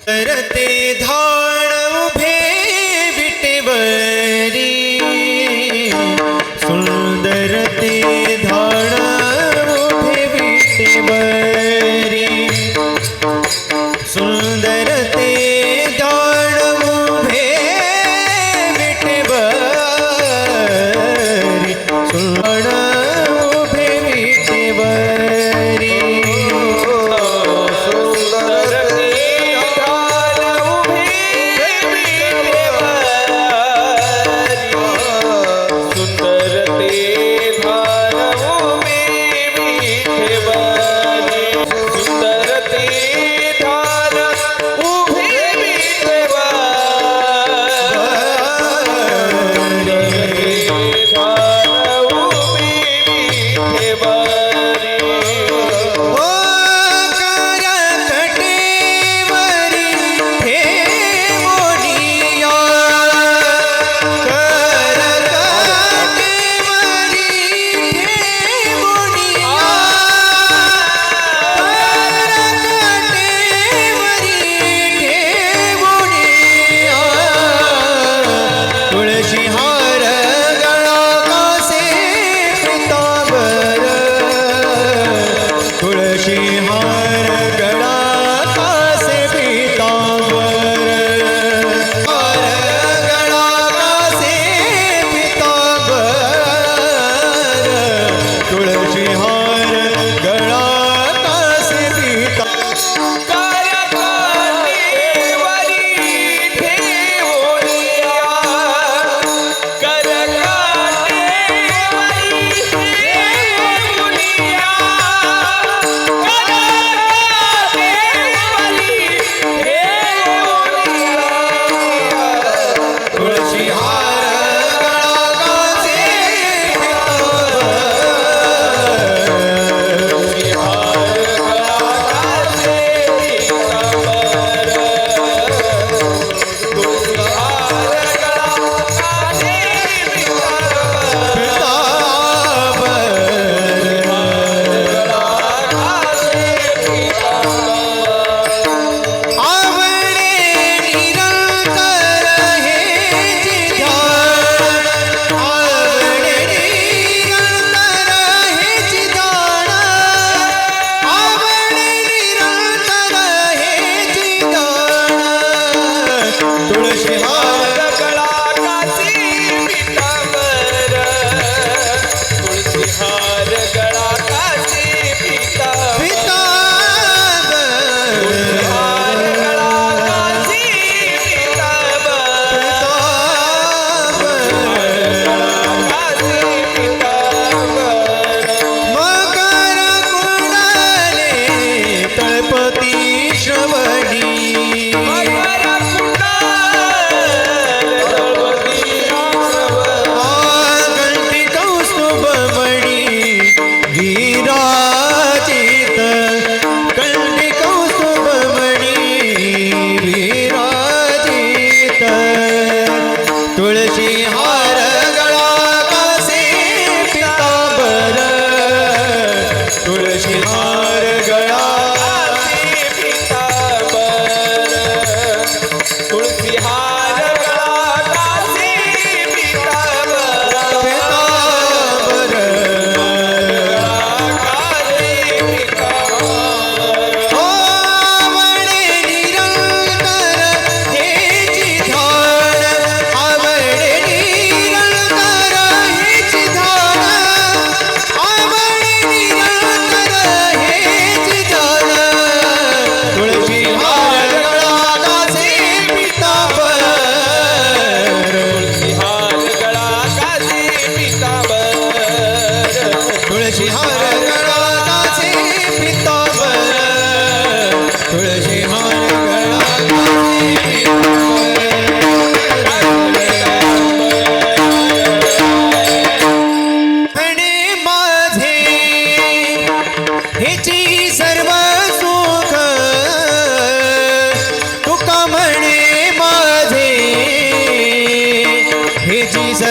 करते धाण उभे विटेवरी सुंदर ते धाण उभे विटेवरी सुंदर ते धाण उभे विटेवरी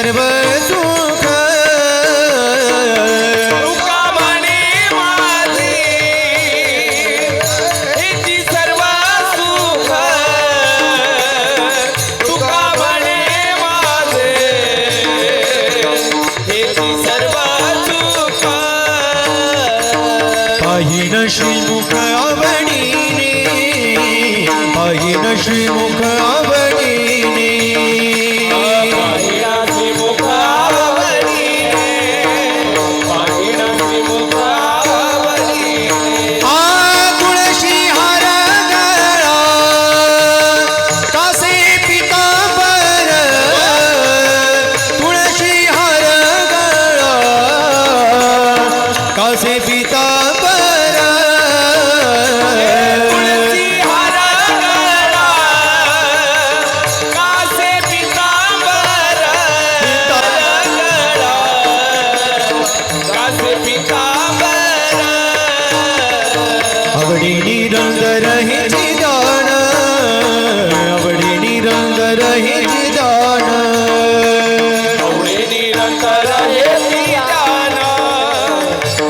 सर्व सुख तुका म्हणे माझे हेची सर्व सुख तुका म्हणे माझे हेची सर्व सुख पाहिन श्रीमुख आवडीने पाहिन श्रीमुख आवडीने पाहिणाची मुख आवडीने पाहिणाची मुख आवडीने आ तुळशी हार गळा कासे पितांबर तुळशी हार गळा कासे पितांबर तुळसी हार गळा कासे पितांबर गळा कासे पितांबर आवडीनी रंग रहिची दान आवडीनी रंग रहिची दान आवडे निरंतर हे ध्यान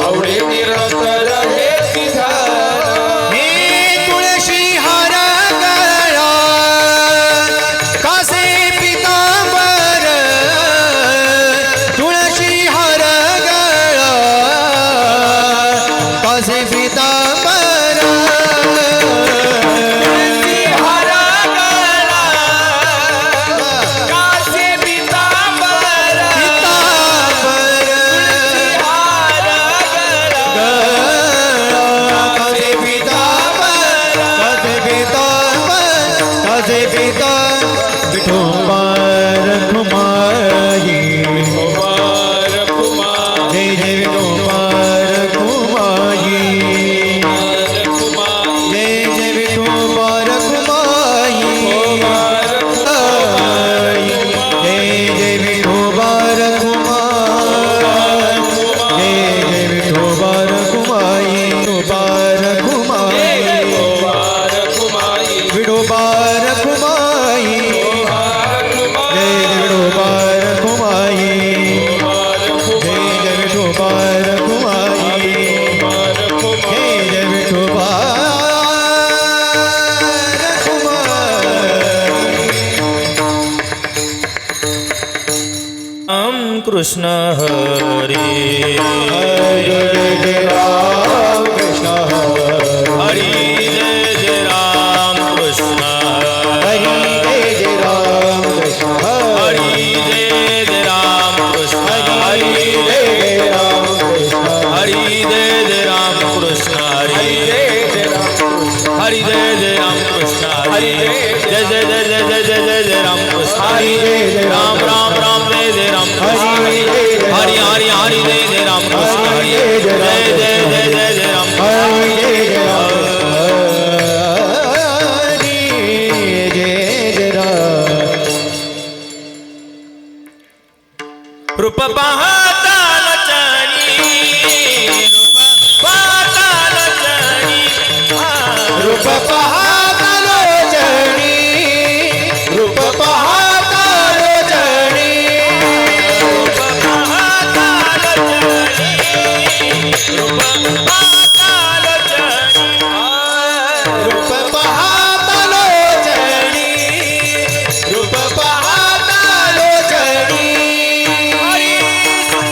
आवडे निरंतर हे ध्यान हे तुळशी हार गळा कासे पितांबर तुळशी हार गळा कासे पितांबर तुळसी हार गळा कासे पितांबर पितांबर हार गळा कासे पितांबर कासे पितांबर कासे पिता विठोबार कुमारी कुमार कुमार जय जय विठोबार कुमारी कुमार जय जय विठोबार कुमारी कुमार जय जय विठोबार कुमारी जय जय विठोबार कुमारी विठोबार कुमारी कुमार कुमाई विठोबार कुमारी जय जय विठोबार कुमारी जय जय विठोबार कुमारी जय जय विठोबार कुमारी राम कृष्ण हरे हरे जय राम कृष्ण हरी जय जय राम कृष्ण हरि जय जय राम कृष्ण हरी जय जय राम कृष्ण हरि हरी जय जय राम कृष्ण हरी जय जय राम कृष्ण हरी हरी जय जय राम कृष्ण हरी जय जय जय जय जय जय जय जय राम कृष्ण हरी राम राम राम जय जय राम कृष्ण हरी हरी हरी हरी जय जय राम कृष्ण हरी जय जय जय जय जय राम कृष्ण हरि जय जय राम हरि जय जय राम रूप पाहता नचनी रूप पाहता नचनी रूप पाहता लोचणी रूप पाहता लोचणी रूप पाहता नचनी रूप पाहता नचनी रूप पाहता लोचणी रूप पाहता लोचणी हरी सुख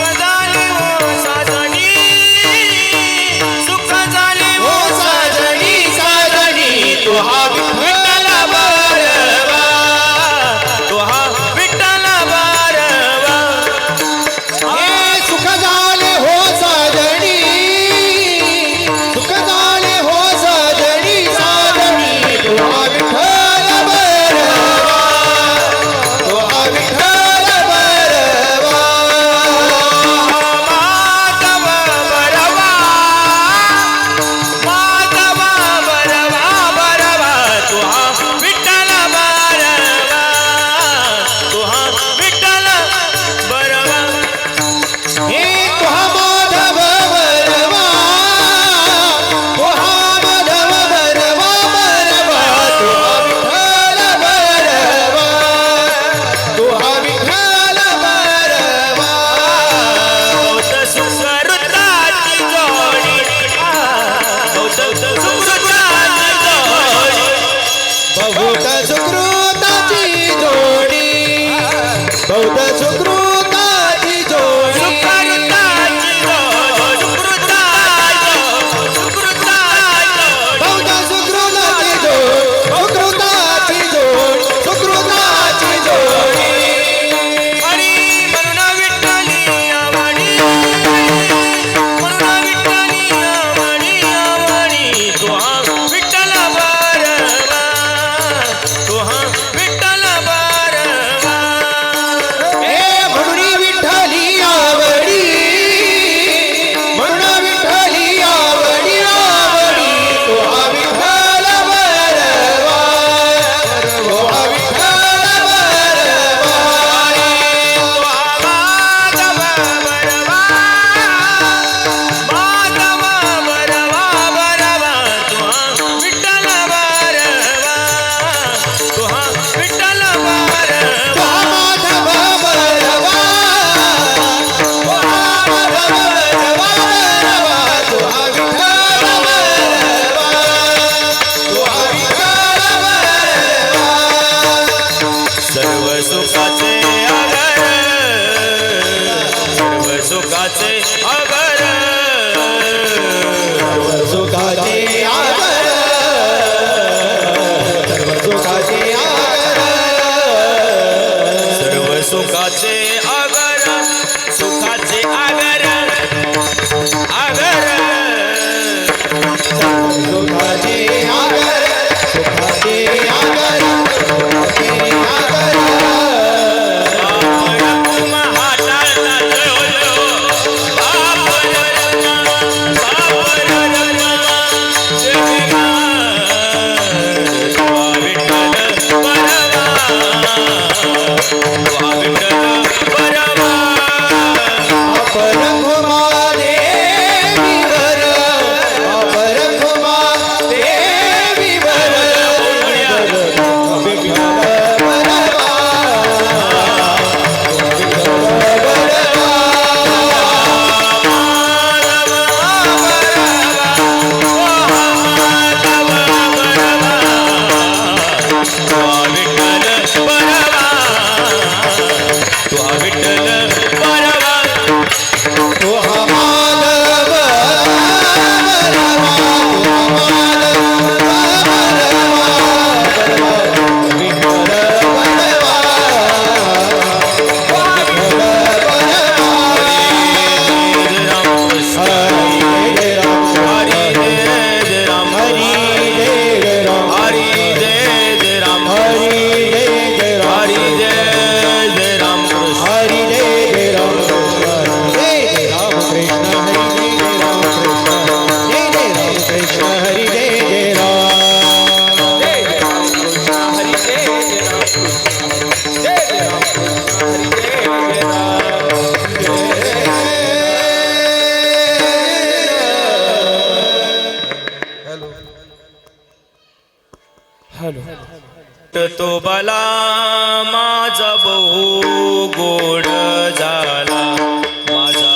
सुखाचे अगर सुखाचे आगर सर्व सुखाचे आगर सर्व सुखाचे आगर आगर सुखाचे आगर सुखाचे आगर सुखाचे आगर तो बाला माझा बहु गोड झाला माझा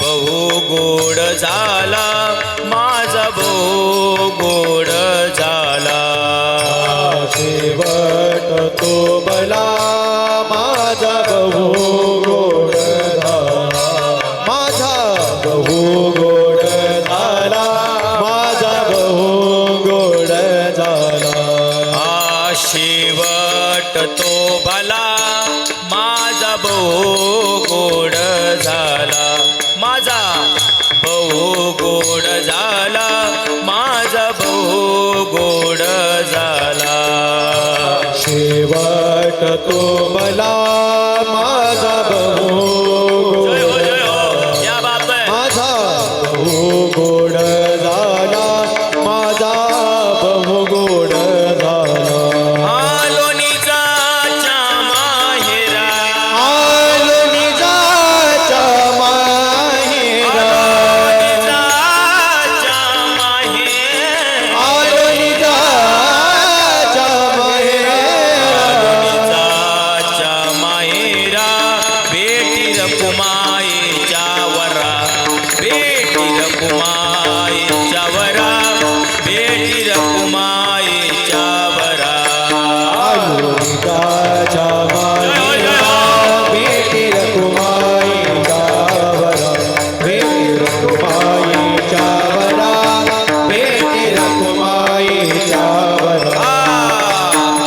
बहु गोड झाला माझा बहु गोड झाला शेवट तो बला माझा बहु गोड झाला माझा बहु गोड झाला माझा बहु गोड झाला शेवट तो भला माझा बहु गोड झाला माझा बहु गोड झाला माझा बहु गोड झाला शेवट तो मला माझा बहु जय हो गोड जय हो या बात आहे माझा बहु गोड झाला माझा बहु गोड झाला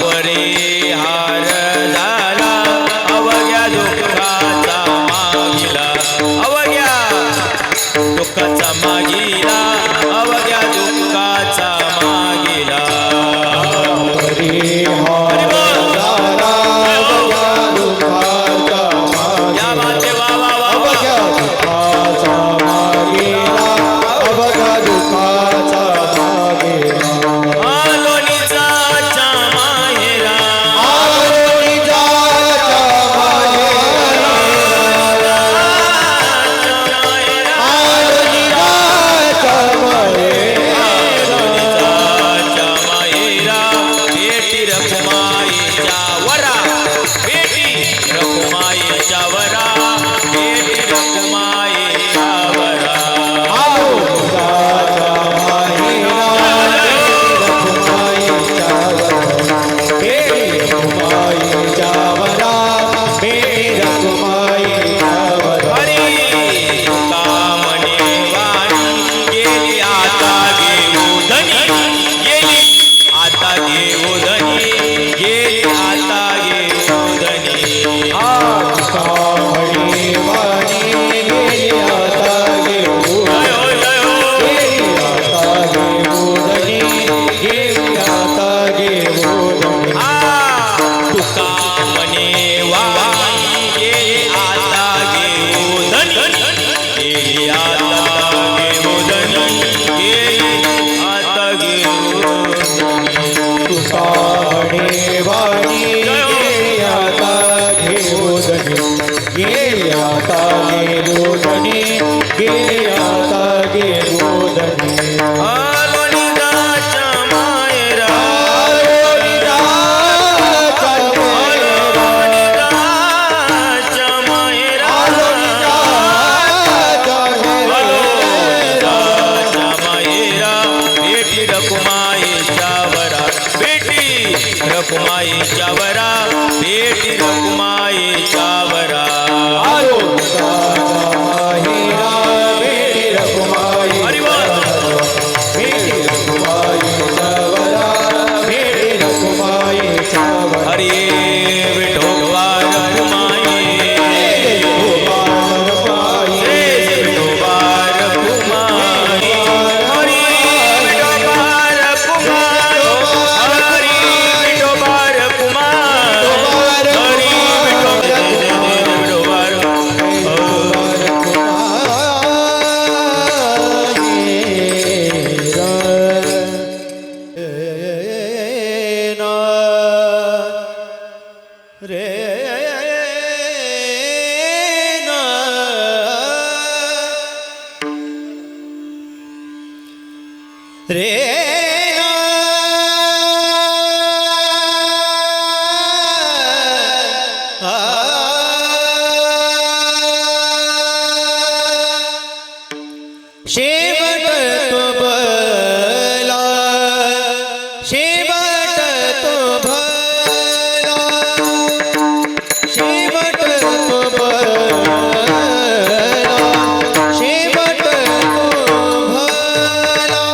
परिहार झाला अवघ्या दुःखाचा मागिला आता गे गोधनी गिरियाता गे गोधनी लोणीदाच्या मायरा लोणीदाच्या लोणीदाच्या मायरा लोणीदाच्या मायरा बेटी रकुमाईच्या वरा बेटी रकुमाईच्या वरा बेटी रकुमाईच्या वरा हरी बोल. हरी विठोबा रकुमाई जय विठोबा रकुमाई हरी विठोबा रकुमाई हरी विठोबा रकुमाई हरी विठोबा रे शेवट तो भला शेवट तो भला शेवट तो भला शेवट तो भला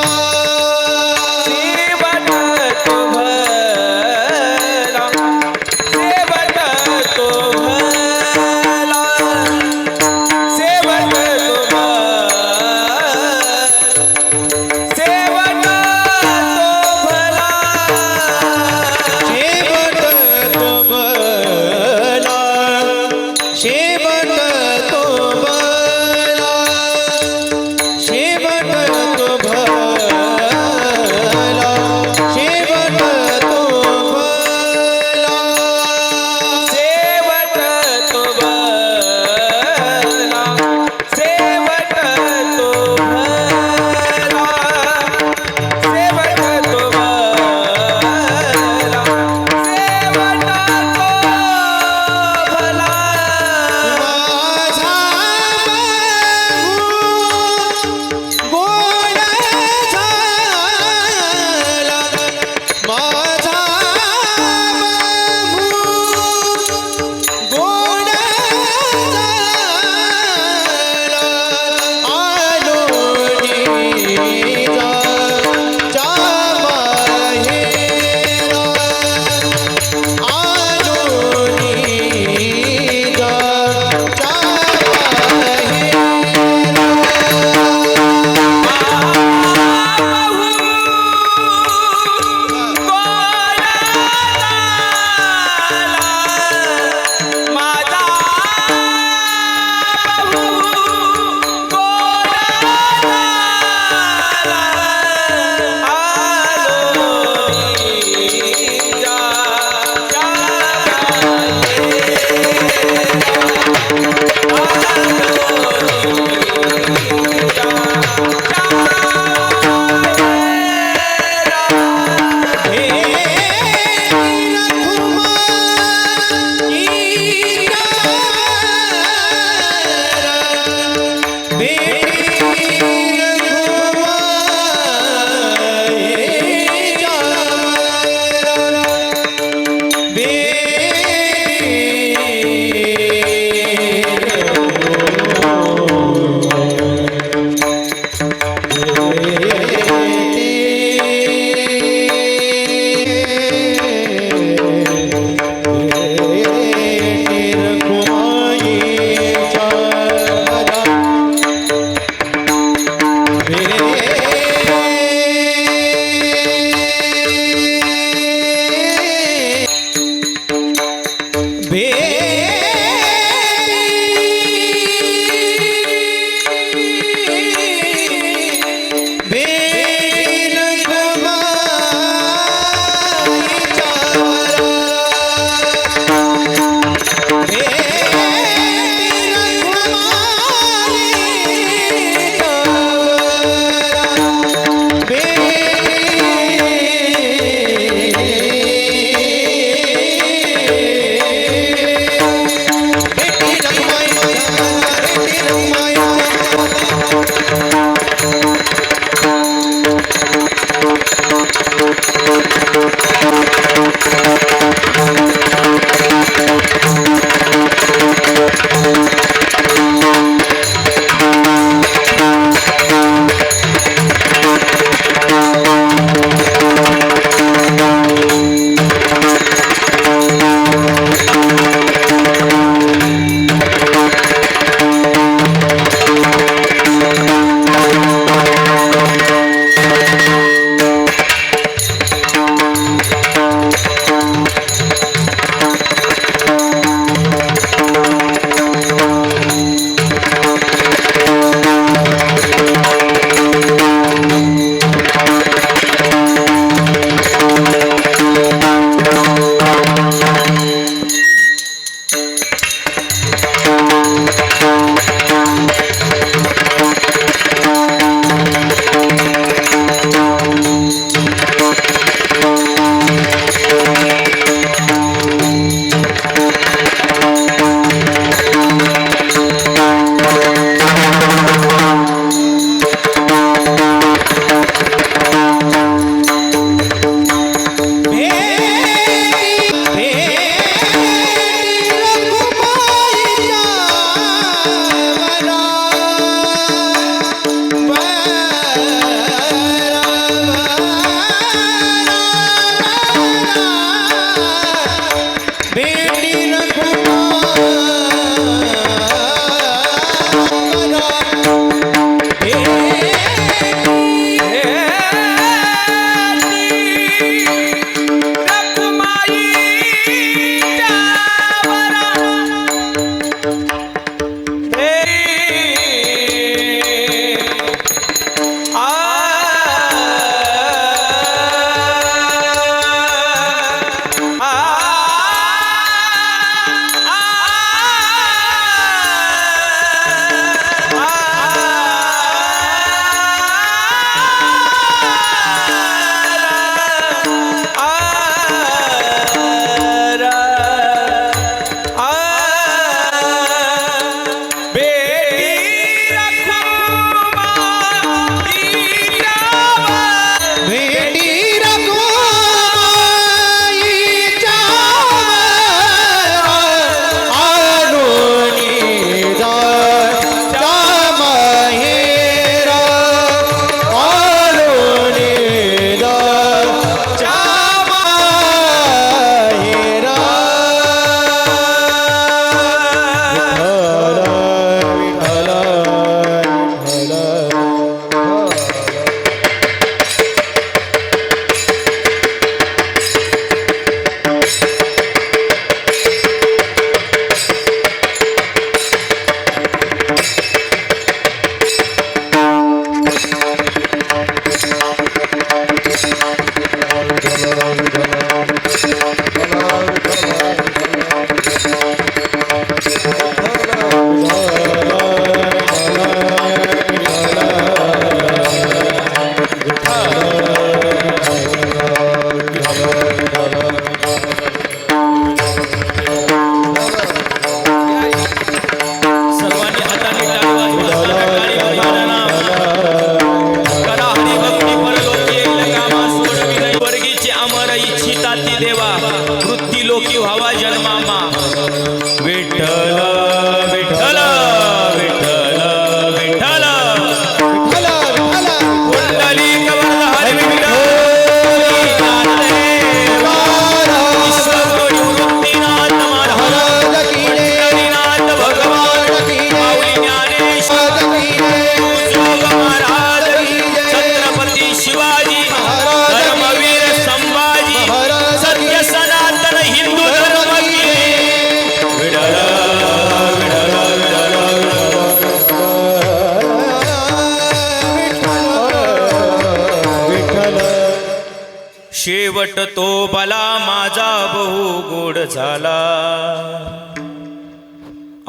शेवट तो बाला माझा बहु गोड झाला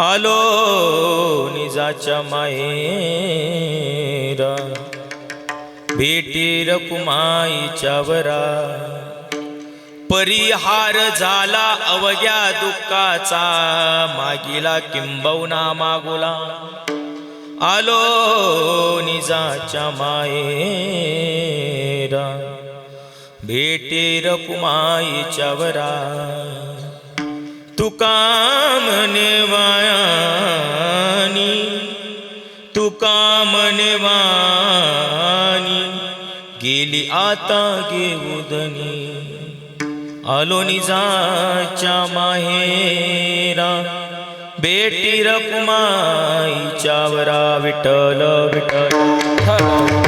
आलो निजाच्या माहेरा भेटी रकुमाईच्या वरा परिहार झाला अवघ्या दुःखाचा मागिला किंबहुना मागुला आलो निजाच्या माहेरा भेटे रकुमाईच्या वरा तुका मनेवानी गेली आता घेऊदनी आलो निजाच्या माहेरा भेटी रकुमाईच्या वरा विठ्ठल विठ्ठल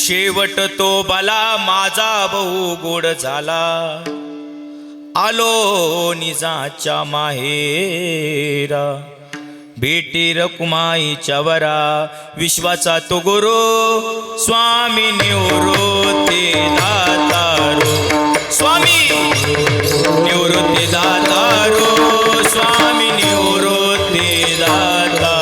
शेवट तो बाला माझा बहु गोड झाला आलो निजाच्या माहेरा भेटी रकुमाईच्या वरा विश्वाचा तो गुरु स्वामी निवृत्ती दातारो स्वामी निवृत्ती दातारो स्वामी निवृत्ती दाता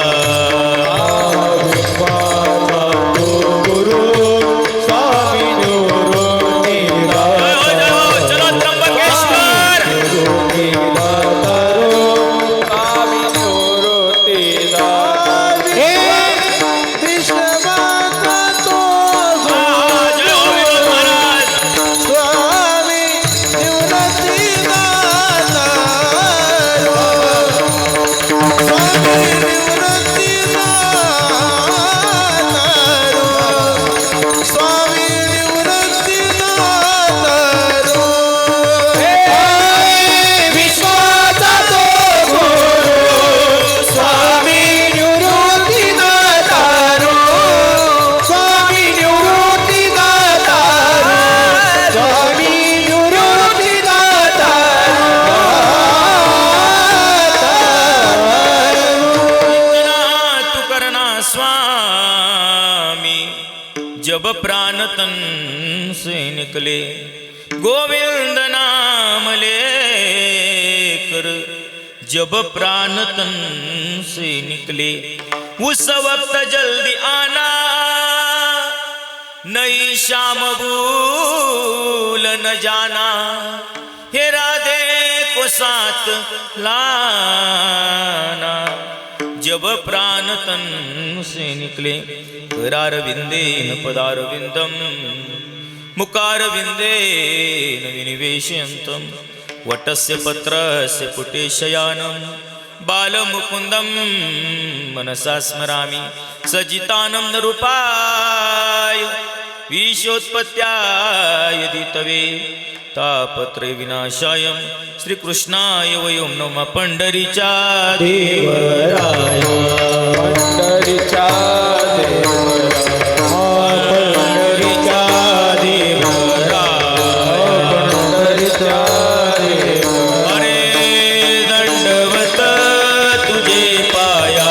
जब प्राण तन से निकले गोविंद नाम लेकर जब प्राण तन से निकले उस वक्त जल्दी आना नई शाम भूल न जाना हे राधे को साथ लाना जब प्राण तन से निकले करारविंदेन पदारविंदम मुकारविंदेन विनिवेशयन्तं वटस्य पत्रस्य पुटे शयानं बालमुकुन्दं मनसा स्मरामि सजितानं नरूपाय विश्वोत्पत्त्याय दितवे तापत्रय विनाशाय श्रीकृष्णाय वयं नमः पंढरीच्या देवराय पंढरीच्या पंढरीच्या देवराय हरे दंडवत तुझे पाया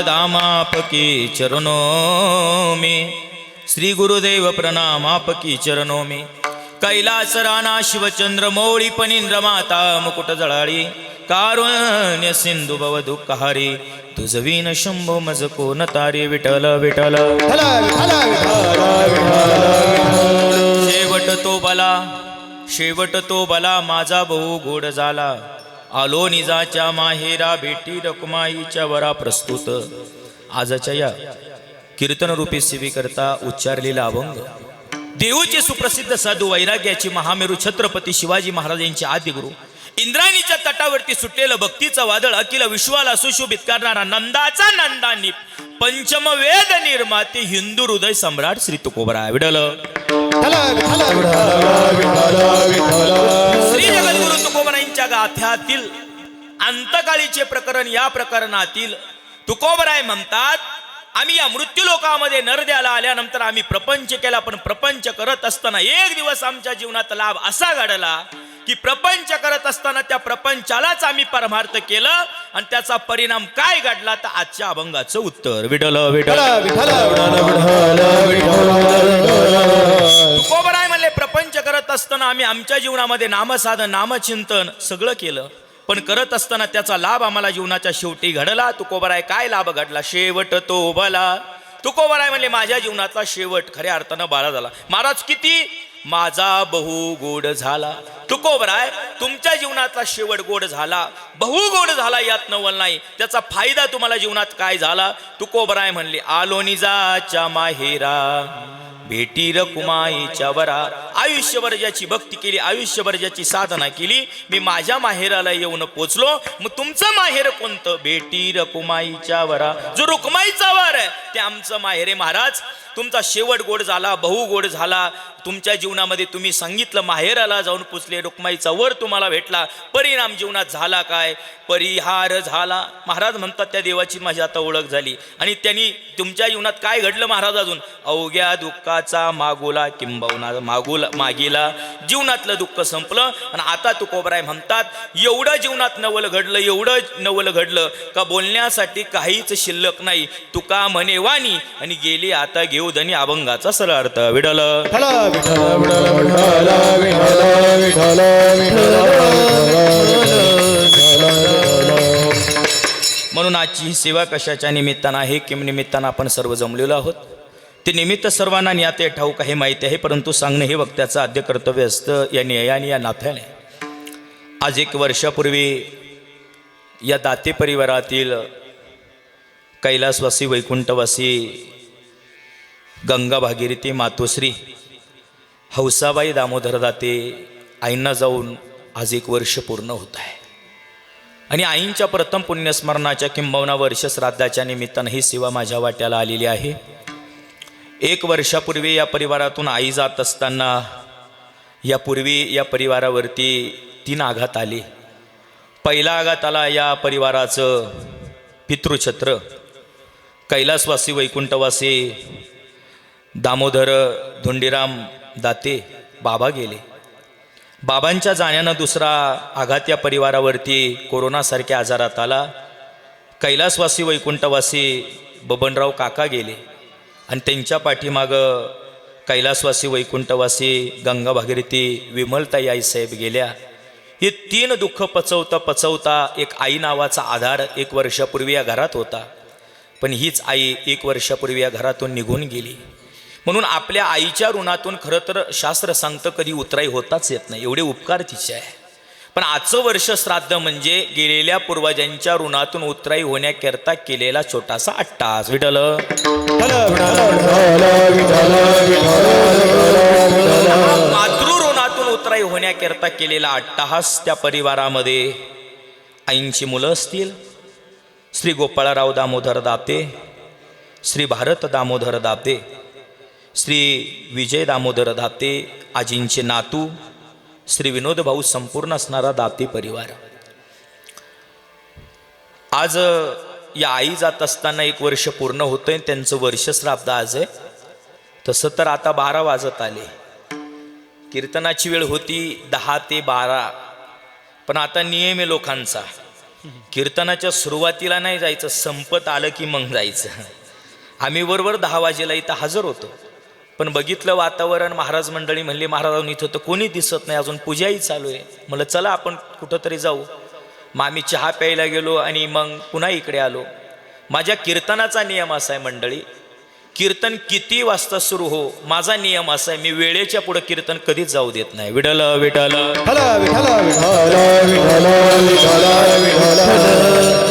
धाम आपकी चरणों में, श्री गुरुदेव प्रणाम आपकी चरणों में। कैलास राणा शिवचंद्र मौळी पनींद्र माता मुकुट जळाळी, कारुण्य सिंधू भव दुःखहारी, तुझ विन शंभो मज कोण तारे। विठ्ठल विठ्ठल विठ्ठल विठ्ठल विठ्ठल शेवट तो बला, शेवट तो बला, माझा भाऊ गोड झाला। आलो निजाच्या माहेरा, भेटी रकुमाईच्या वरा। प्रस्तुत आजच्या या कीर्तन रूपी सेवेकरता उच्चारलेला अभंग देऊचे सुप्रसिद्ध साधू वैराग्याची महामेरू छत्रपती शिवाजी महाराजांचे आदिगुरु, इंद्रायणीच्या तटावरती सुटलेलं भक्तीचं वादळ, अखिल विश्वाला सुशोभित करणारा नंदाचा नंदानी, पंचम वेद निर्माते, हिंदू हृदय सम्राट श्री तुकोबराय। विठ्ठल श्री जगद्गुरु तुकोबरायांच्या गाथ्यातील अंतकाळीचे प्रकरण, या प्रकरणातील तुकोबराय म्हणतात, आम्ही या मृत्यूलोकामध्ये नरद्याला आल्यानंतर आम्ही प्रपंच केला, पण प्रपंच करत असताना एक दिवस आमच्या जीवनात लाभ असा घडला की प्रपंच करत असताना त्या प्रपंचालाच आम्ही परमार्थ केलं, आणि त्याचा परिणाम काय घडला तर आजच्या अभंगाचं उत्तर। विठ्ठल विठ्ठल तुकोबराय म्हणले, प्रपंच करत असताना आम्ही आमच्या जीवनामध्ये नामसाधन नामचिंतन सगळं केलं, पण करत असताना त्याचा लाभ आम्हाला जीवनाच्या शेवटी घडला। तुकोबराय काय लाभ घडला? शेवट तो बला। तुकोबराय म्हणले, माझ्या जीवनातला शेवट खऱ्या अर्थानं बाळा झाला। महाराज किती? माझा बहु गोड झाला। तुकोबराय, तुमच्या जीवनातला शेवट गोड झाला, बहु गोड झाला, यात नवल नाही। त्याचा फायदा तुम्हाला जीवनात काय झाला? तुकोबराय म्हणले, आलो निजाच्या माहेरा, भेटी रकुमाईच्या वरा। आयुष्यभर ज्याची भक्ती केली, आयुष्यभर ज्याची साधना केली, मी माझ्या माहेराला येऊन पोचलो। मग तुमचं माहेर कोणतं? भेटी रकुमाईच्या वरा। जो रुक्माईचा वर आहे ते आमचं माहेर आहे। महाराज, तुमचा शेवट गोड झाला, बहु गोड झाला। तुमच्या जीवनामध्ये तुम्ही सांगितलं माहेराला जाऊन पोचले, रुक्माईचा वर तुम्हाला भेटला, परिणाम जीवनात झाला काय? परिहार झाला। महाराज म्हणतात, त्या देवाची माझी आता ओळख झाली, आणि त्यांनी तुमच्या जीवनात काय घडलं महाराज? अजून अवघ्या दुःखाचा मागोला किंबहुना मागीला, जीवनातलं दुःख संपलं। आणि आता तुकोबराय म्हणतात, एवढं जीवनात नवल घडलं, एवढं नवल घडलं का बोलण्यासाठी काहीच शिल्लक नाही। तुका म्हणे वाणी, आणि गेली आता घेऊ धनी। अभंगाचा सरळ अर्थ। विठ्ठल म्हणून आजची ही सेवा कशाच्या निमित्तानं आहे? किम निमित्तानं आपण सर्व जमलेलो आहोत। ते निमित्त सर्वांना ज्ञाते ठाऊक आहे, माहिती आहे, परंतु सांगणं हे वक्त्याचं आद्य कर्तव्य असतं। या न्यायाने, या नात्याने आज 1 वर्षापूर्वी या दाते परिवारातील कैलासवासी, वैकुंठवासी, गंगा भागीरथी मातोश्री हौसाबाई दामोदर दाते आईंना जाऊन आज 1 वर्ष पूर्ण होत आहे। आणि आईंच्या प्रथम पुण्यस्मरणाच्या किंबहुना वर्ष श्राद्धाच्या निमित्तानं ही सेवा माझ्या वाट्याला आलेली आहे। 1 वर्षापूर्वी या परिवारातून आई जात असताना यापूर्वी या परिवारावरती 3 आघात आले। पहिला आघात आला या परिवाराचं पितृछत्र कैलासवासी, वैकुंठवासी दामोदर धोंडीराम दाते बाबा गेले। बाबांच्या जाण्यानं दुसरा आघात या परिवारावरती कोरोनासारख्या आजारात आला। कैलासवासी, वैकुंठवासी बबनराव काका गेले, आणि त्यांच्या पाठीमागं कैलासवासी, वैकुंठवासी गंगा भागीरथी विमलताई आईसाहेब गेल्या। हे 3 दुःख पचवता पचवता एक आई नावाचा आधार 1 वर्षापूर्वी या घरात होता, पण हीच आई 1 वर्षापूर्वी या घरातून निघून गेली। म्हणून आपल्या आईच्या ऋणातून खरं तर शास्त्र सांगतं कधी उतराई होताच येत नाही, एवढे उपकार तिचे आहे। पण आजचं वर्ष श्राद्ध म्हणजे गेलेल्या पूर्वजांच्या ऋणातून उतराई होण्याकरता केलेला छोटासा अट्टास। विठ्ठल मातृ ऋणातून उतराई होण्याकरता केलेला अट्टाहास त्या परिवारामध्ये आईंची मुलं असतील, श्री गोपाळराव दामोदर दाते, श्री भारत दामोदर दाते, श्री विजय दामोदर दाते, आजींचे नातू श्री विनोद भाऊ, संपूर्ण असणारा दाते परिवार। आज या आई जात असताना 1 वर्ष पूर्ण होतंय, त्यांचं वर्ष श्राद्ध आज आहे। तसं तर आता 12 वाजत आले, कीर्तनाची वेळ होती 10 ते 12, पण आता नियम आहे लोकांचा, कीर्तनाच्या सुरुवातीला नाही जायचं, संपत आलं की मग जायचं. आम्ही बरोबर 10 वाजेला इथं हजर होतो. पण बघितलं वातावरण, महाराज मंडळी म्हणली महाराजांनी इथं तर कोणी दिसत नाही, अजून पूजाही चालू आहे. म्हणलं चला आपण कुठंतरी जाऊ. मग आम्ही चहा प्यायला गेलो आणि मग पुन्हा इकडे आलो. माझ्या कीर्तनाचा नियम असा आहे मंडळी, कीर्तन किती वाजता सुरू हो, माझा नियम असा आहे, मी वेळेच्या पुढे कीर्तन कधीच जाऊ देत नाही. विठ्ठल विठ्ठल विठ्ठल विठ्ठल विठ्ठल विठ्ठल विठ्ठल.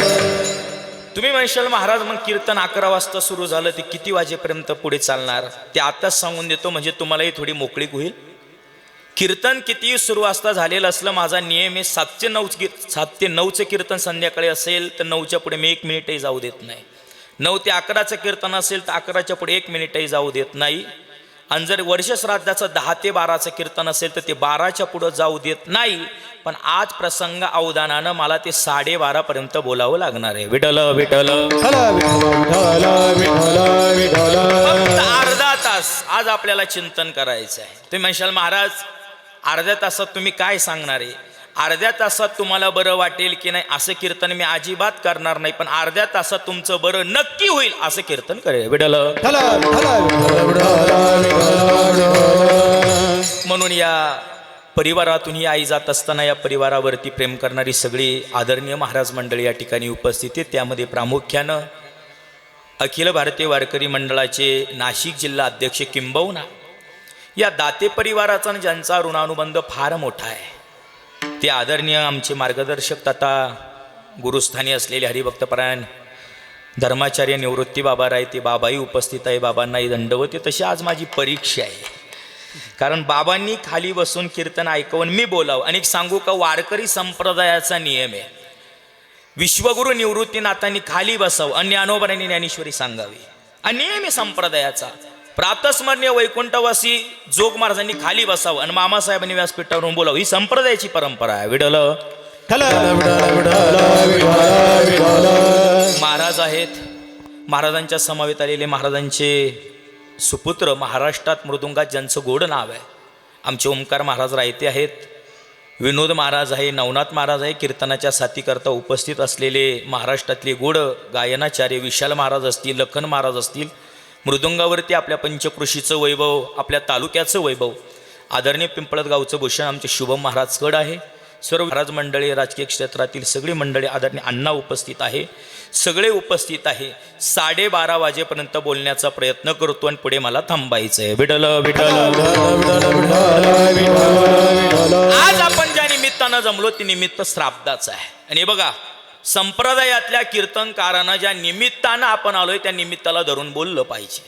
तुम्ही म्हणशाल महाराज मग कीर्तन 11 वाजता सुरू झालं ते किती वाजेपर्यंत पुढे चालणार, ते आताच सांगून देतो म्हणजे तुम्हालाही थोडी मोकळीक होईल. कीर्तन किती सुरू वाजता झालेलं असलं, माझा नियम आहे 7 ते 9चं कीर्तन संध्याकाळी असेल तर 9च्या पुढे मी 1 मिनिटही जाऊ देत नाही. 9 ते 11चं कीर्तन असेल तर 11च्या पुढे 1 मिनिटही जाऊ देत नाही. आणि जर वर्षश्राद्धाचं 10 ते 12चं कीर्तन असेल तर ते 12च्या पुढं जाऊ देत नाही. पण आज प्रसंग अवदानानं मला ते 12:30 पर्यंत बोलावं लागणार आहे. विठ्ठल विठ्ठल फक्त अर्धा तास आज आपल्याला चिंतन करायचं आहे. तुम्ही म्हणशाल महाराज अर्ध्या तासात तुम्ही काय सांगणार आहे, अर्ध्या तासात तुम्हाला बरं वाटेल की नाही असं कीर्तन मी अजिबात करणार नाही, पण अर्ध्या तासात तुमचं बरं नक्की होईल असं कीर्तन करेल. विठ्ठल म्हणून या परिवारातून ही आई जात असताना या परिवारावरती प्रेम करणारी सगळी आदरणीय महाराज मंडळी या ठिकाणी उपस्थित आहेत. त्यामध्ये प्रामुख्यानं अखिल भारतीय वारकरी मंडळाचे नाशिक जिल्हा अध्यक्ष किंबहुना या दाते परिवाराचा ज्यांचा ऋणानुबंध फार मोठा आहे ते आदरणीय आमचे मार्गदर्शक तथा गुरुस्थानी असलेले हरिभक्तपरायण धर्माचार्य निवृत्ती बाबा राय, ते बाबाही उपस्थित आहे. बाबांनाही दंडवत आहे. तशी आज माझी परीक्षा आहे, कारण बाबांनी खाली बसून कीर्तन ऐकवून मी बोलावं. आणि सांगू का, वारकरी संप्रदायाचा नियम आहे, विश्वगुरु निवृत्तीनाथांनी खाली बसावं आणि ज्ञानोबांनी ज्ञानेश्वरी सांगावी. आणि नियम आहे संप्रदायाचा. प्रातस्मरणीय वैकुंठवासी जोग महाराजांनी खाली बसावं आणि मामासाहेबांनी व्यासपीठावरून बोलावं. ही संप्रदायाची परंपरा आहे. विठ्ठल महाराज आहेत. महाराजांच्या समवेत आलेले महाराजांचे सुपुत्र, महाराष्ट्रात मृदुंगात ज्यांचं गोड नाव आहे, आमचे ओंकार महाराज रायते आहेत, विनोद महाराज आहे, नवनाथ महाराज आहे. कीर्तनाच्या साथीकरता उपस्थित असलेले महाराष्ट्रातले गोड गायनाचार्य विशाल महाराज असतील, लखन महाराज असतील. मृदुंगावरती आपल्या पंचकृषीचं वैभव, आपल्या तालुक्याचं वैभव आदरणीय पिंपळत गावचं भूषण आमचे शुभम महाराजकड आहे. सर्व महाराज मंडळी, राजकीय क्षेत्रातील सगळी मंडळी, आदरणीय अण्णा उपस्थित आहे, सगळे उपस्थित आहे. 12:30 वाजेपर्यंत बोलण्याचा प्रयत्न करतो आणि पुढे मला थांबायचं आहे. विठ्ठल विठ्ठल. आज आपण ज्या निमित्तानं जमलो ते निमित्त श्राद्धाचं आहे. आणि बघा, संप्रदायातल्या कीर्तनकारांना ज्या निमित्तानं आपण आलोय त्या निमित्ताला धरून बोललं पाहिजे.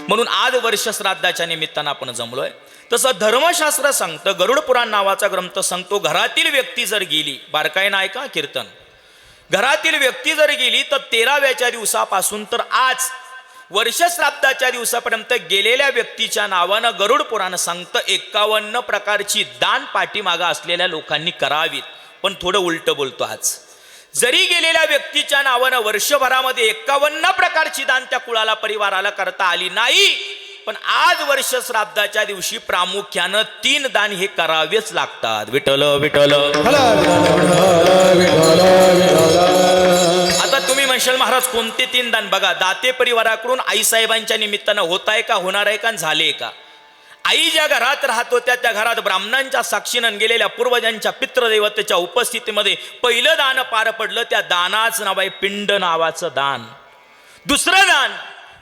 म्हणून आज वर्ष श्राद्धाच्या निमित्तानं आपण जमलोय. तसं धर्मशास्त्र सांगतं, गरुड पुराण नावाचा ग्रंथ सांगतो, घरातील व्यक्ती जर गेली, बारकाई नाही का कीर्तन, घरातील व्यक्ती जर गेली तर 13व्या दिवसापासून तर आज वर्ष श्राद्धाच्या दिवसापर्यंत गेलेल्या व्यक्तीच्या नावानं गरुड पुराण सांगतं 51 प्रकारची दान पाठीमागं असलेल्या लोकांनी करावीत. पण थोडं उलट बोलतो आज. जरी गेलेल्या व्यक्तीच्या नावानं वर्षभरामध्ये 51 प्रकारची दान त्या कुळाला, परिवाराला करता आली नाही, पण आज वर्ष श्राद्धाच्या दिवशी प्रामुख्यानं 3 दान हे करावेच लागतात. विठ्ठल विठ्ठल. आता तुम्ही म्हणशाल महाराज कोणते 3 दान? बघा, दाते परिवाराकडून आईसाहेबांच्या निमित्तानं होत आहे का, होणार आहे का, झाले का? आई ज्या घरात राहत होत्या त्या घरात ब्राह्मणांच्या साक्षीनं गेलेल्या पूर्वजांच्या पितृदैवतेच्या उपस्थितीमध्ये पहिलं दान पार पडलं. त्या दानाचं नाव आहे पिंड नावाचं दान. दुसरं दान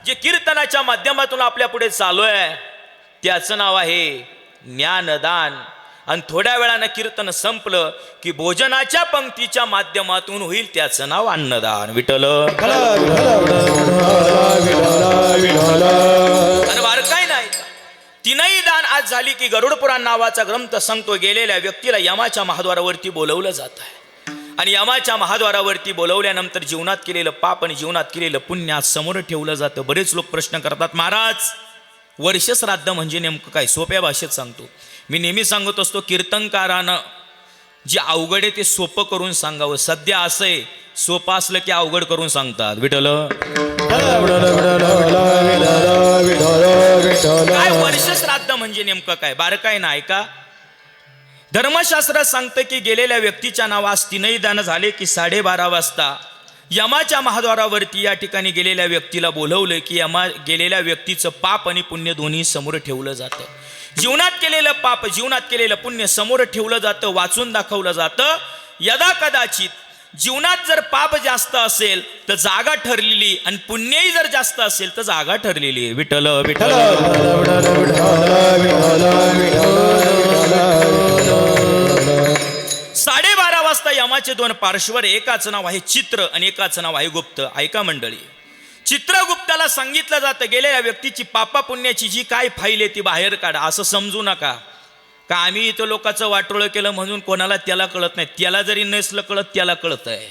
जे कीर्तनाच्या माध्यमातून आपल्या पुढे चालू आहे त्याचं नाव आहे ज्ञानदान. आणि थोड्या वेळानं कीर्तन संपलं की भोजनाच्या पंक्तीच्या माध्यमातून होईल, त्याचं नाव अन्नदान. विठ्ठल. आणि बारकाई नाही, तीनही दान आज झाली की गरुड पुराण नावाचा ग्रंथ सांगतो गेलेल्या व्यक्तीला यमाच्या महाद्वारावरती बोलवलं जात आहे. आणि यमाच्या महाद्वारावरती बोलवल्यानंतर जीवनात केलेलं पाप आणि जीवनात केलेलं पुण्य आज समोर ठेवलं जातं. बरेच लोक प्रश्न करतात, महाराज वर्ष श्राद्ध म्हणजे नेमकं काय? सोप्या भाषेत सांगतो. मी नेहमी सांगत असतो, कीर्तनकारानं जे अवघड आहे ते सोपं करून सांगावं. सध्या असं आहे, सोपं असलं की अवघड करून सांगतात. विठ्ठल. काय वर्ष श्राद्ध म्हणजे नेमकं काय? बारकाई नाही का? धर्मशास्त्रात सांगतं की गेलेल्या व्यक्तीच्या नावास तीनही दान झाले की 12:30 वाजता यमाच्या महाद्वारावरती या ठिकाणी गेलेल्या व्यक्तीला बोलवलं की गेलेल्या व्यक्तीचं पाप आणि पुण्य दोन्ही समोर ठेवलं जातं. जीवनात केलेलं पाप जीवनात केलेलं पुण्य समोर ठेवलं जातं, वाचून दाखवलं जातं. यदा कदाचित जीवनात जर पाप जास्त असेल तर जागा ठरलेली आणि पुण्यही जर जास्त असेल तर जागा ठरलेली आहे. विठ्ठल विठ्ठल 12:30 वाजता यमाचे 2 पार्श्वर, एकाचं नाव आहे चित्र आणि एकाचं नाव आहे गुप्त. ऐका मंडळी, चित्रगुप्ताला सांगितलं जातं गेलेल्या व्यक्तीची पापा पुण्याची जी काय फाईल आहे ती बाहेर काढा. असं समजू नका का आम्ही इथं लोकांचं वाटोळं केलं म्हणून कोणाला त्याला कळत नाही. त्याला जरी नसलं कळत त्याला कळत आहे.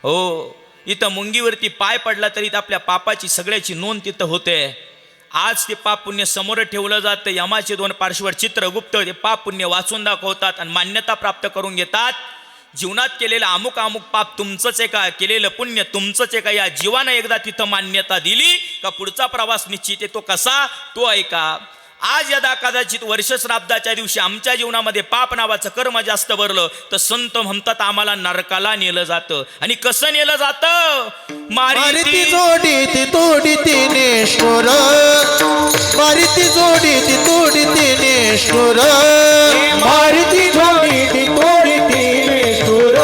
हो, इथं मुंगीवरती पाय पडला तरी आपल्या पापाची सगळ्याची नोंद तिथं होते. आज ते पाप पुण्य समोर ठेवलं जातं. यमाचे 2 पार्श्वर चित्रगुप्त ते पाप पुण्य वाचून दाखवतात आणि मान्यता प्राप्त करून घेतात. जीवनात केलेलं अमुक अमुक पाप तुमचंच आहे का, केलेलं पुण्य तुमचंच आहे का, या जीवानं एकदा तिथं मान्यता दिली का पुढचा प्रवास निश्चित आहे. तो कसा, तो ऐका. आज यदा कदाचित वर्ष श्राद्धाच्या दिवशी आमच्या जीवनामध्ये पाप नावाचं कर्म जास्त भरलं तर संत म्हणतात आम्हाला नरकाला नेलं जातं. आणि कसं नेलं जातं? मारिती जोडी ती तोडी ती नेष्ठुर, मारिती जोडी ती तोडी ती नेष्ठुर, मारिती जोडी ती तोडी ती नेष्ठुर,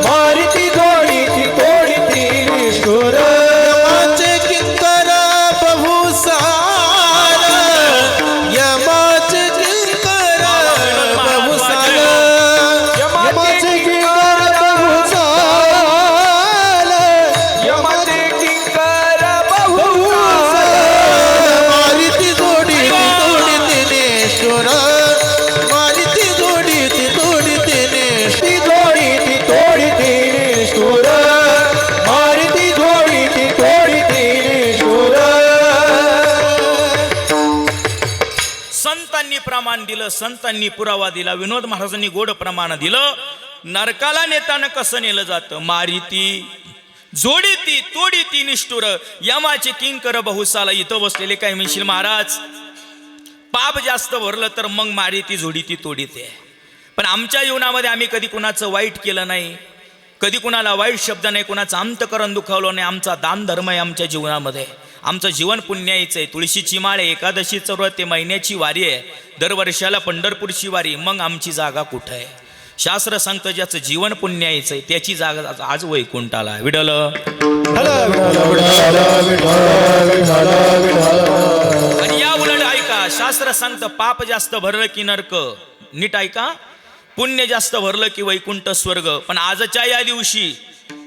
मारिती जोडी ती तोडी ती नेष्ठुर. यमाचे किंकर बहुसार, यमाचे किंकर बहुसार, यमाचे किंकर बहुसार, यमाचे किंकर बहुसार. मारिती जोडी ती तोडी ती नेष्ठुर, मारिती जोडी ती तोडी ती नेष्ठुर, जोडी ती तोडी ती नेष्ठुर, मारिती जोडी ती तोडी ती नेष्ठुर. संतांनी प्रमाण दिलं, संतांनी पुरावा दिला, विनोद महाराजांनी गोड प्रमाण दिलं. नरकाला नेताना कसं नेलं जातं? मारिती जोडी ती तोडी ती निष्ठुर, यमाचे किंकर बहुसाला. इथं बसलेले काय म्हणशील महाराज, पाप जास्त भरलं तर मग मारिती जोडी ती तोडी ते. पण आमच्या जीवनामध्ये आम्ही कधी कुणाचं वाईट केलं नाही, कधी कुणाला वाईट शब्द नाही, कुणाचं अंतकरण दुखावलं नाही. आमचा दान धर्म आहे आमच्या जीवनामध्ये. आमचं जीवन पुण्याईचं आहे. तुळशीची माळ आहे, एकादशीचं व्रत आहे, महिन्याची वारी आहे, दरवर्षाला पंढरपूरची वारी. मग आमची जागा कुठं आहे? शास्त्र सांगतं ज्याचं जीवन पुण्याईचं आहे त्याची जागा आज वैकुंठाला. विडल आणि या उलट ऐका, शास्त्र सांगतं पाप जास्त भरलं की नरक, नीट ऐका, पुण्य जास्त भरलं की वैकुंठ स्वर्ग. पण आजच्या या दिवशी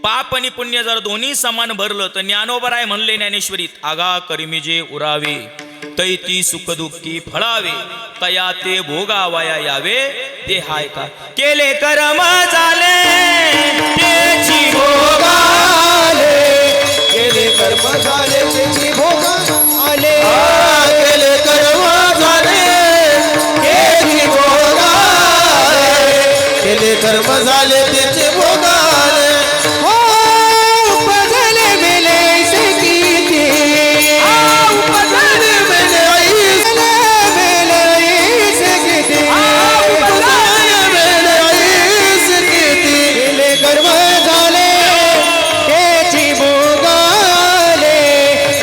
पाप आणि पुण्य जर दोन्ही समान भरलं तर ज्ञानोबराय म्हणले ज्ञानेश्वरीत, आगा कर्मी जे उरावे तैती सुख दुःखी फळावे, तया ते भोगावया यावे. ते हाय का केले कर्म झाले त्याची भोगाले, केले कर्म झाले त्याची भोग आले, केले कर्म झाले त्याची भोग आले, केले कर्म झाले त्याचे भोग आले. हो उपजले मेले ऐसे किती, उपजले मेले ऐसे किती, उपजले मेले ऐसे किती, केले कर्म झाले त्याची भोग आले,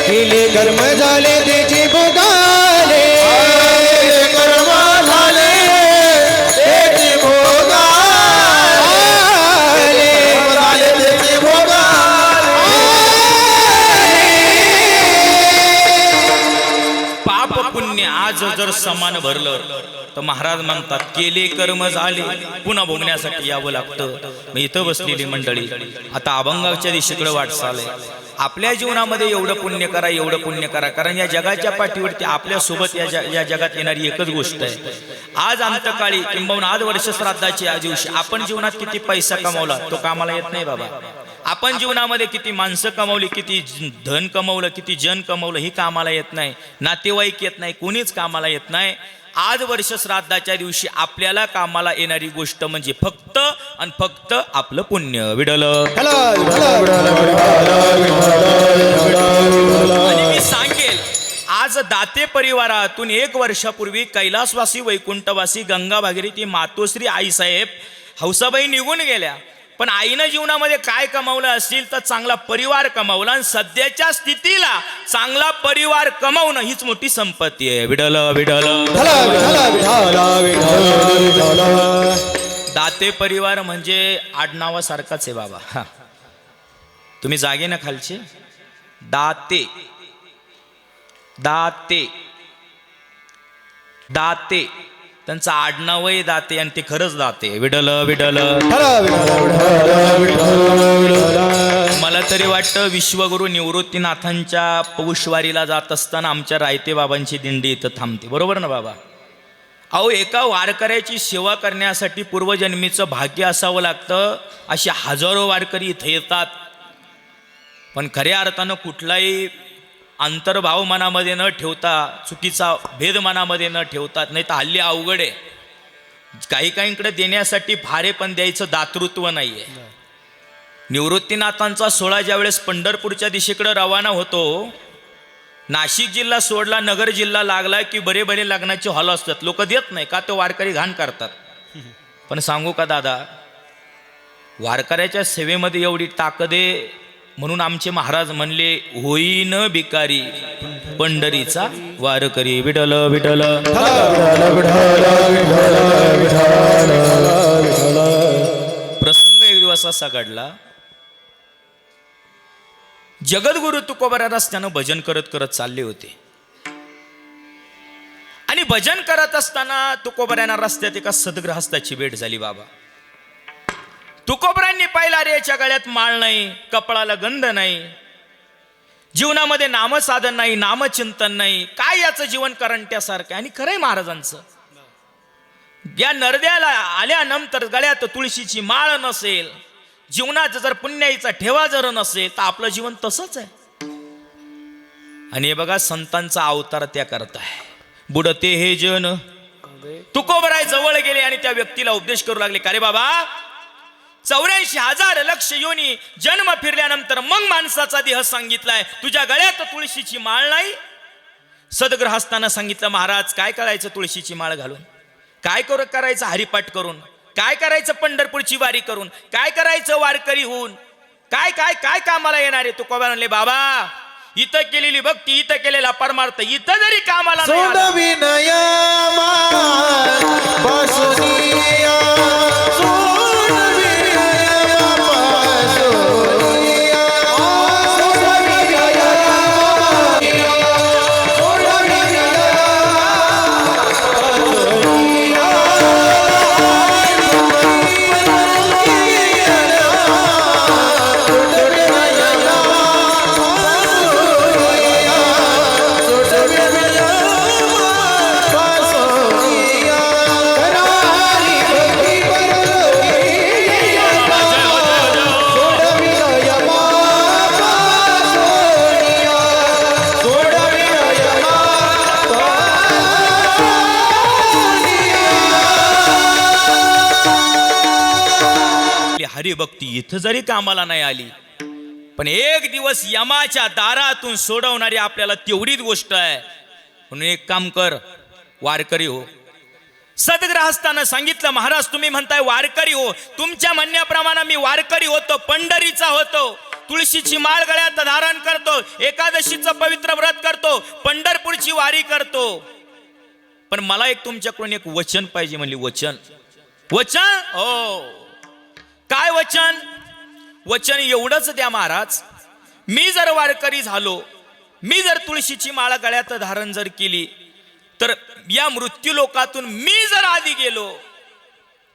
केले कर्म झाले त्याची भोग आले, केले कर्म झाले त्याची भोग आले, झाले त्याची भोग आले. पाप पुण्य आज जर समान भरलं तर महाराज म्हणतात केले कर्म झाले पुन्हा भोगण्यासाठी यावं लागतं. मी इथं बसलेली मंडळी आता अभंगाच्या दिशेकडे वाटचाल आहे. आपल्या जीवनामध्ये एवढं पुण्य करा, एवढं पुण्य करा, कारण या जगाच्या पाठीवरती आपल्यासोबत या जगात येणारी एकच गोष्ट आहे. आज अंतकाळी किंबहुना आज वर्ष श्राद्धाची या दिवशी आपण जीवनात किती पैसा कमावला तो कामाला येत नाही बाबा. आपण जीवनामध्ये किती माणसं कमावली, किती धन कमवलं, किती जन कमवलं ही कामाला येत नाही. नातेवाईक येत नाही, कोणीच कामाला येत नाही. आज वर्ष श्राद्धाच्या दिवशी आपल्याला कामाला येणारी गोष्ट म्हणजे फक्त आणि फक्त आपलं पुण्य. विडल आणि मी सांगेल आज आज दाते परिवारातून 1 वर्षापूर्वी कैलासवासी वैकुंठवासी गंगा भागीरथी मातोश्री आईसाहेब हौसाबाई निघून गेल्या. पण आईनं जीवनामध्ये काय कमावलं असेल तर चांगला परिवार कमावला. आणि सध्याच्या स्थितीला चांगला परिवार कमावणं हीच मोठी संपत्ती आहे. विठ्ठल विठ्ठल दाते परिवार म्हणजे आडनावासारखाच आहे बाबा. हा, तुम्ही जागे ना खालचे. दाते दाते दाते त्यांचं आडनावही दाते आणि ते खरंच दाते. विठ्ठल विठ्ठल. मला तरी वाटतं विश्वगुरु निवृत्तीनाथांच्या पौषवारीला जात असताना आमच्या रायते बाबांची दिंडी इथं थांबते. बरोबर ना बाबा? अहो, एका वारकऱ्याची सेवा करण्यासाठी पूर्वजन्मीचं भाग्य असावं लागतं. असे हजारो वारकरी इथे येतात. पण खऱ्या अर्थानं कुठलाही अंतर्भाव मनामध्ये न ठेवता, चुकीचा भेद मनामध्ये न ठेवतात. नाही तर हल्ली अवघड आहे. काही काहींकडे देण्यासाठी भारे पण द्यायचं दातृत्व नाही आहे. निवृत्तीनाथांचा सोहळा ज्यावेळेस पंढरपूरच्या दिशेकडे रवाना होतो, नाशिक जिल्हा सोडला, नगर जिल्हा लागला की बरे बरे लग्नाचे हॉल असतात. लोक देत नाही का, तो वारकरी घाण करतात. पण सांगू का दादा, वारकऱ्याच्या सेवेमध्ये एवढी ताकद आहे म्हणून आमचे महाराज म्हणले, होईन भिकारी पंढरीचा वारकरी. विठ्ठल विठ्ठल. प्रसंग एक दिवस असा घडला, जगद्गुरु तुकोबरा रस्त्यानं भजन करत करत चालले होते. आणि भजन करत असताना तुकोबऱ्यांना रस्त्यात एका सद्ग्रहस्थाची भेट झाली. बाबा तुकोबऱ्यांनी पाहिला, रे याच्या गळ्यात माळ नाही, कपाळाला गंध नाही, जीवनामध्ये नामसाधन नाही, नामचिंतन नाही. काय याचं जीवन करंट्यासारखं. आणि खरंय महाराजांचं, या नरद्याला आल्यानंतर गळ्यात तुळशीची माळ नसेल, जीवनाचं जर पुण्याईचा ठेवा जर नसेल, तर आपलं जीवन तसंच आहे. आणि हे बघा, संतांचा अवतार त्या करताय. बुडते हे जन. तुकोबराय जवळ गेले आणि त्या व्यक्तीला उपदेश करू लागले, का रे बाबा, 84,000 लक्ष योनी जन्म फिरल्यानंतर मग माणसाचा देह सांगितलाय, तुझ्या गळ्यात तुळशीची माळ नाही. सद्ग्रहस्थानं सांगितलं, महाराज काय करायचं तुळशीची माळ घालून, काय करायचं हरिपाठ करून, काय करायचं पंढरपूरची वारी करून, काय करायचं वारकरी होऊन, काय काय काय कामाला येणार आहे. तुकोबा म्हणले, बाबा इथं केलेली भक्ती, इथं केलेला परमार्थ इथं जरी कामाला नाही हरिभक्ती इथं जरी कामाला नाही आली, पण एक दिवस यमाच्या दारातून सोडवणारी आपल्याला तेवढीच गोष्ट आहे. म्हणून एक काम कर, वारकरी हो. सद्ग्रहस्थानं सांगितलं, महाराज तुम्ही म्हणताय वारकरी हो, तुमच्या म्हणण्याप्रमाणे मी वारकरी होतो, पंढरीचा होतो, तुळशीची माळ गळ्यात धारण करतो, एकादशीचं पवित्र व्रत करतो, पंढरपूरची वारी करतो. पण मला एक तुमच्याकडून एक वचन पाहिजे. म्हणली, वचन? वचन? हो. काय वचन? वचन एवढंच द्या महाराज, मी जर वारकरी झालो, मी जर तुळशीची माळ गळ्यात धारण जर केली, तर या मृत्यू लोकातून मी जर आधी गेलो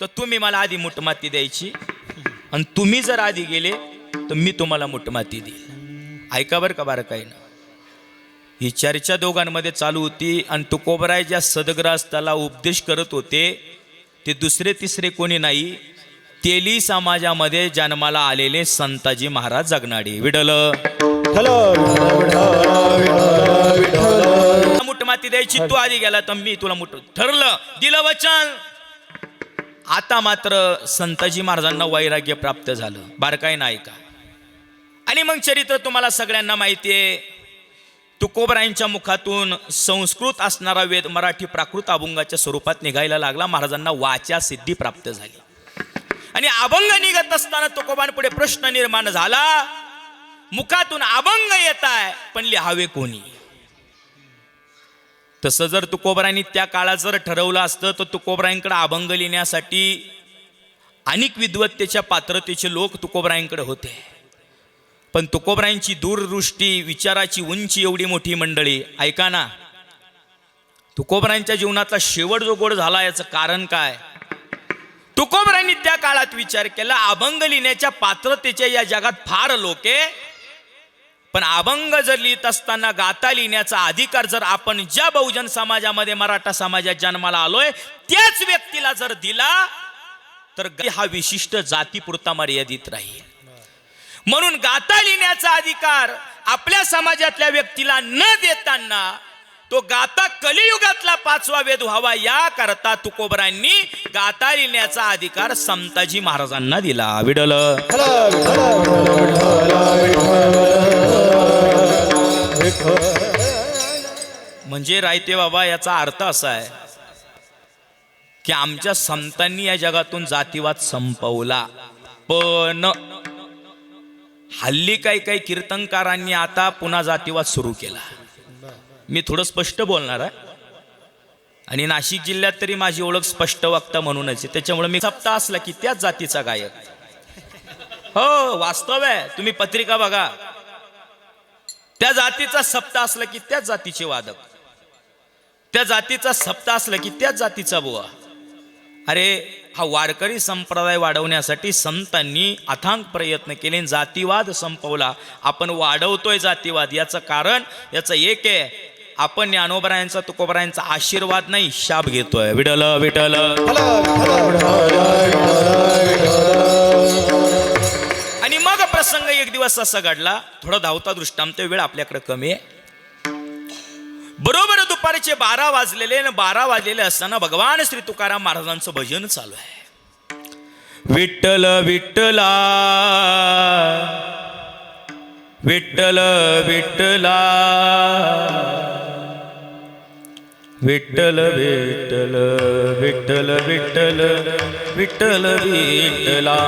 तर तुम्ही मला आधी मुठमाती द्यायची, आणि तुम्ही जर आधी गेले तर मी तुम्हाला मुठमाती देईल. ऐका बरं का बारकाईनं. ही चर्चा दोघांमध्ये चालू होती. आणि तुकोबराय ज्या सद्ग्रहस्थाला उपदेश करत होते ते दुसरे तिसरे कोणी नाही, तेली समाजामध्ये जन्माला आलेले संताजी महाराज जगनाडे. विठ्ठल. मुठमाती द्यायची, तू आधी गेला तर मी तुला मुठ. ठरलं, दिलं वचन. आता मात्र संताजी महाराजांना वैराग्य प्राप्त झालं. बारकाई नाही का. आणि मग चरित्र तुम्हाला सगळ्यांना माहिती आहे. तुकोबरायांच्या मुखातून संस्कृत असणारा वेद मराठी प्राकृत अभंगाच्या स्वरूपात निघायला लागला. महाराजांना वाचा सिद्धी प्राप्त झाली. आणि अभंग निघत असताना तुकोबांपुढे प्रश्न निर्माण झाला, मुखातून अभंग येत आहे पण लिहावे कोणी? तसं जर तुकोबरायांनी त्या काळात जर ठरवलं असतं तर तुकोबरायांकडे अभंग लिहिण्यासाठी अनेक विद्वत्तेच्या पात्रतेचे लोक तुकोबरायांकडे होते. पण तुकोबरायांची दूरदृष्टी, विचाराची उंची एवढी मोठी मंडळी. ऐका ना, तुकोबरायांच्या जीवनातला शेवट जो गोड झाला याचं कारण काय? तुकोबरायांनी त्या काळात विचार केला, अभंग लिहिण्याच्या पात्रतेच्या या जगात फार लोक आहे, पण अभंग जर लिहित असताना गाता लिहिण्याचा अधिकार जर आपण ज्या बहुजन समाजामध्ये, मराठा समाजात जन्माला आलोय त्याच व्यक्तीला जर दिला तर हा विशिष्ट जातीपुरता मर्यादित राहील. म्हणून गाता लिहिण्याचा अधिकार आपल्या समाजातल्या व्यक्तीला न देताना तो गाता कलियुगातला 5वा वेद व्हावा याकरता तुकोबरांनी गाता लिहिण्याचा अधिकार समताजी महाराजांना दिला. विडल म्हणजे रायते बाबा, याचा अर्थ असा आहे की आमच्या संतांनी या जगातून जातीवाद संपवला. पण हल्ली काही कीर्तनकारांनी आता पुन्हा जातीवाद सुरू केला. मी थोडं स्पष्ट बोलणार आहे आणि नाशिक जिल्ह्यात तरी माझी ओळख स्पष्ट वक्ता म्हणूनच आहे. त्याच्यामुळे मी सप्ताह असला की त्याच जातीचा गायक. हो, वास्तव आहे. तुम्ही पत्रिका बघा, त्या जातीचा सप्ताह असला की त्याच जातीचे वादक, त्या जातीचा सप्ताह असला की त्याच जातीचा बुवा. अरे, हा वारकरी संप्रदाय वाढवण्यासाठी संतांनी अथांग प्रयत्न केले, जातीवाद संपवला. आपण वाढवतोय जातीवाद, याचं कारण याचं एक आहे, आपण ज्ञानोबरायांचा, तुकोबरायांचा आशीर्वाद नाही, शाप घेतोय. विठल विठल. आणि मग प्रसंग एक दिवस असा घडला, थोडा धावता दृष्टांत, वेळ आपल्याकडे कमी आहे. बरोबर दुपारचे 12 वाजलेले, 12 वाजलेले असताना भगवान श्री तुकाराम महाराजांचं भजन चालू आहे. विठ्ठल विठ्ठला, विठ्ठल विठ्ठला, विठ्ठल विठ्ठल, विठ्ठल विठ्ठल, विठ्ठल विठ्ठला.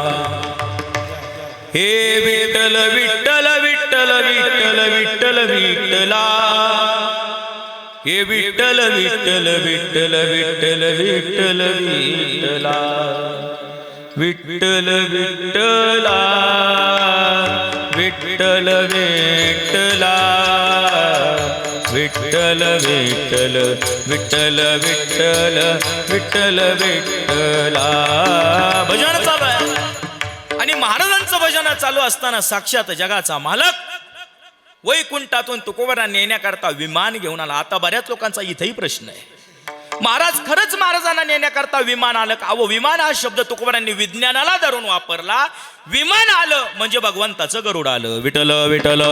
हे विठ्ठल विठ्ठल, विठ्ठल विठ्ठल, विठ्ठल विठ्ठला. हे विठ्ठल विठ्ठल, विठ्ठल विठ्ठल, विठ्ठल विठ्ठला. विठ्ठल विठ्ठला, विठ्ठल विठ्ठला, विठ्ठल विठ्ठल, विठ्ठल विठ्ठल, विठ्ठल विठ्ठला. भजन चालू आहे आणि महाराजांचं भजन चालू असताना साक्षात जगाचा मालक वैकुंठातून तुकोबरांना नेण्याकरता विमान घेऊन आला. आता बऱ्याच लोकांचा इथेही प्रश्न आहे, महाराज खरंच महाराजांना नेण्याकरता विमान आलं का? अहो, विमान हा शब्द तुकोबरांनी विज्ञानाला धरून वापरला. विमान आलं म्हणजे भगवंताचं गरुड आलं. विठल विठल.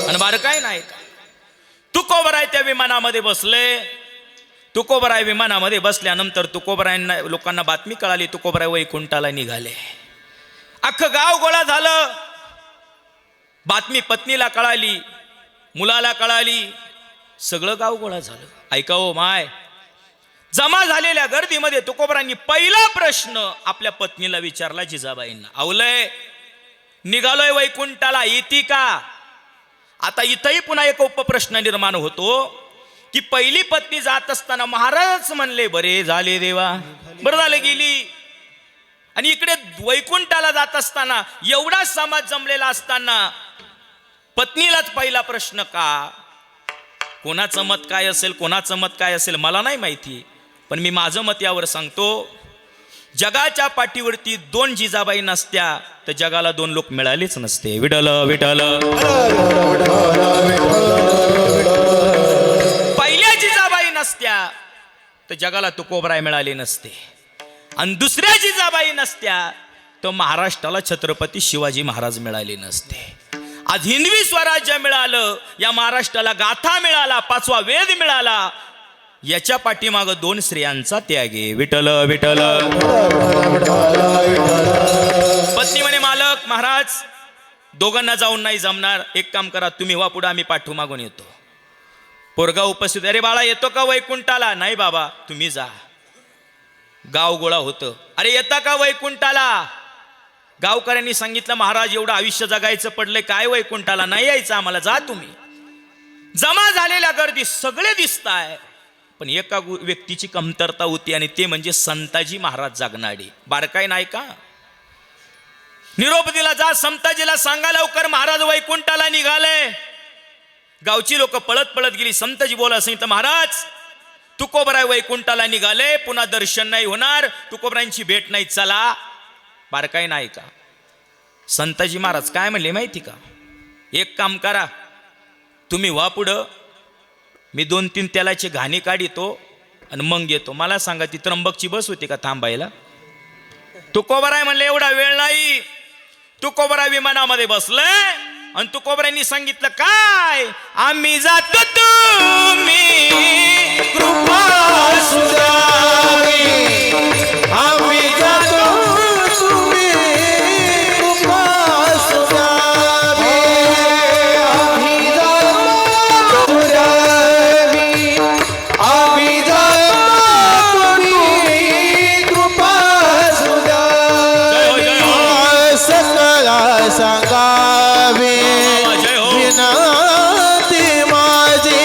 आणि बार काय नाही, तुकोबराय त्या विमानामध्ये बसले. तुकोबराय विमानामध्ये बसल्यानंतर तुकोबरायांना, लोकांना बातमी कळाली, तुकोबराय वैकुंठाला निघाले. अख्खं गाव गोळा झालं. बातमी पत्नीला कळाली, मुलाला कळाली, सगळं गाव गोळा झालं. ऐका हो माय, जमा झालेल्या गर्दीमध्ये तुकोबरांनी पहिला प्रश्न आपल्या पत्नीला विचारला, जिजाबाईंना. आवलय, निघालोय वैकुंठाला, येती का? आता इथंही पुन्हा एक उपप्रश्न निर्माण होतो की पहिली पत्नी जात असताना महाराज म्हणले, बरे झाले देवा, बरं झालं गेली. आणि इकडे वैकुंठाला जात असताना एवढा समाज जमलेला असताना पत्नीलाच पहिला प्रश्न का? कोणाचं मत काय असेल, कोणाचं मत काय असेल मला नाही माहिती, पण मी माझं मत यावर सांगतो. जगाच्या पाठीवरती 2 जिजाबाई नसत्या तर जगाला 2 लोक मिळालेच नसते. विठल विठल. पहिल्या जिजाबाई नसत्या तर जगाला तुकोबराय मिळाले नसते, आणि दुसऱ्या जिजाबाई नसत्या तर महाराष्ट्राला छत्रपती शिवाजी महाराज मिळाले नसते. आज हिंदवी स्वराज्य मिळालं, या महाराष्ट्राला गाथा मिळाला, 5वा वेद मिळाला, याच्या पाठीमाग 2 स्त्रियांचा त्याग आहे. विठल विठल. पत्नी म्हणे, मालक महाराज दोघांना जाऊन नाही जमणार, एक काम करा, तुम्ही वा पुढे, आम्ही पाठू मागून येतो. पोरगा उपस्थित, अरे बाळा येतो का वैकुंठाला? नाही बाबा तुम्ही जा. गाव गोळा होतं, अरे येता का वैकुंठाला? गावकऱ्यांनी सांगितलं महाराज एवढं आयुष्य जगायचं पडलंय, काय वैकुंठाला? नाही यायचं आम्हाला, जा तुम्ही. जमा झालेल्या गर्दी सगळे दिसताय, पण एका व्यक्तीची कमतरता होती आणि ते म्हणजे संताजी महाराज जागनाडे. बारकाई नाही का? निरोप दिला, जा संताजीला सांगा लवकर महाराज वैकुंठाला निघाले. गावची लोक पळत पळत गेली. संताजी बोला सांगितलं, महाराज तुकोबराय वैकुंठाला निघाले, पुन्हा दर्शन नाही होणार, तुकोबरायांची भेट नाही, चला. बारकाई नाही का? संताजी महाराज काय म्हणले माहिती का? एक काम करा, तुम्ही वा पुढं, मी 2-3 तेलाची घाणी काढितो आणि मग येतो. मला सांगा ती त्र्यंबकची बस होती का थांबायला? तुकोबराय म्हणले एवढा वेळ नाही. तुकोबराय विमानामध्ये बसले आणि तुकोबरायांनी सांगितलं, काय आम्ही जातो, तुम्ही कृपा सुधावी, आम्ही जातो, तुम्ही कृपा सुधावी, आम्ही जातो सुधावी, आम्ही जातो, तुम्ही कृपा सुधावी. सकला सांगावी विनंती माझी,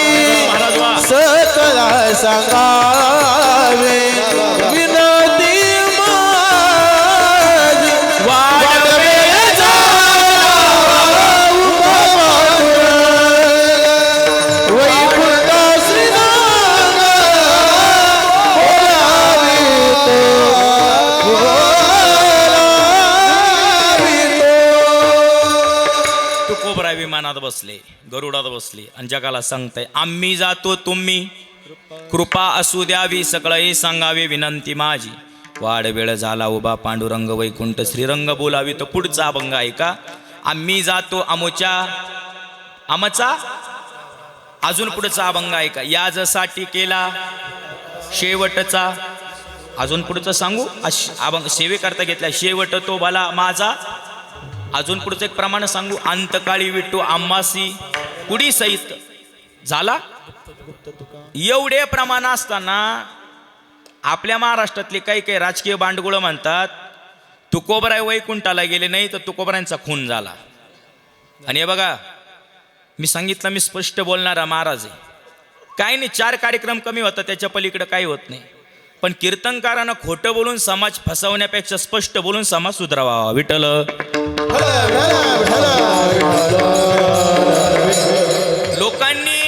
सकला सांगावे विनंती माझी. वाढवेळ झाला वैकुंठासी नाग तुकोबराय विमानात बसले, गरुडात बसले आणि जगाला सांगताय, आम्ही जातो, तुम्ही कृपा असू द्यावी, सगळं सांगावे विनंती माझी. वाढ वेळ झाला उभा पांडुरंग वैकुंठ श्रीरंग बोलावी. तो पुढचा अभंग आहे का? आम्ही जातो अमुच्या, आमचा अजून पुढचा अभंग आहे का? याजसाठी केला शेवटचा. अजून पुढचं सांगू? अभंग सेवेकरता घेतला, शेवट तो भला माझा. अजून पुढचं एक प्रमाण सांगू, अंतकाळी विठू आम्हासी कुडी सहित झाला. एवढे प्रमाण असताना आपल्या महाराष्ट्रातले काही काही राजकीय बांडगुळ म्हणतात, तुकोबराय वैकुंठाला गेले नाही तर तुकोबरायांचा खून झाला. आणि हे बघा, मी सांगितलं, मी स्पष्ट बोलणारा महाराज आहे. काही नाही, 4 कार्यक्रम कमी होता, त्याच्या पलीकडे काही होत नाही. पण कीर्तनकारांना खोटं बोलून समाज फसवण्यापेक्षा स्पष्ट बोलून समाज सुधारावा. विठ्ठल लोकांनी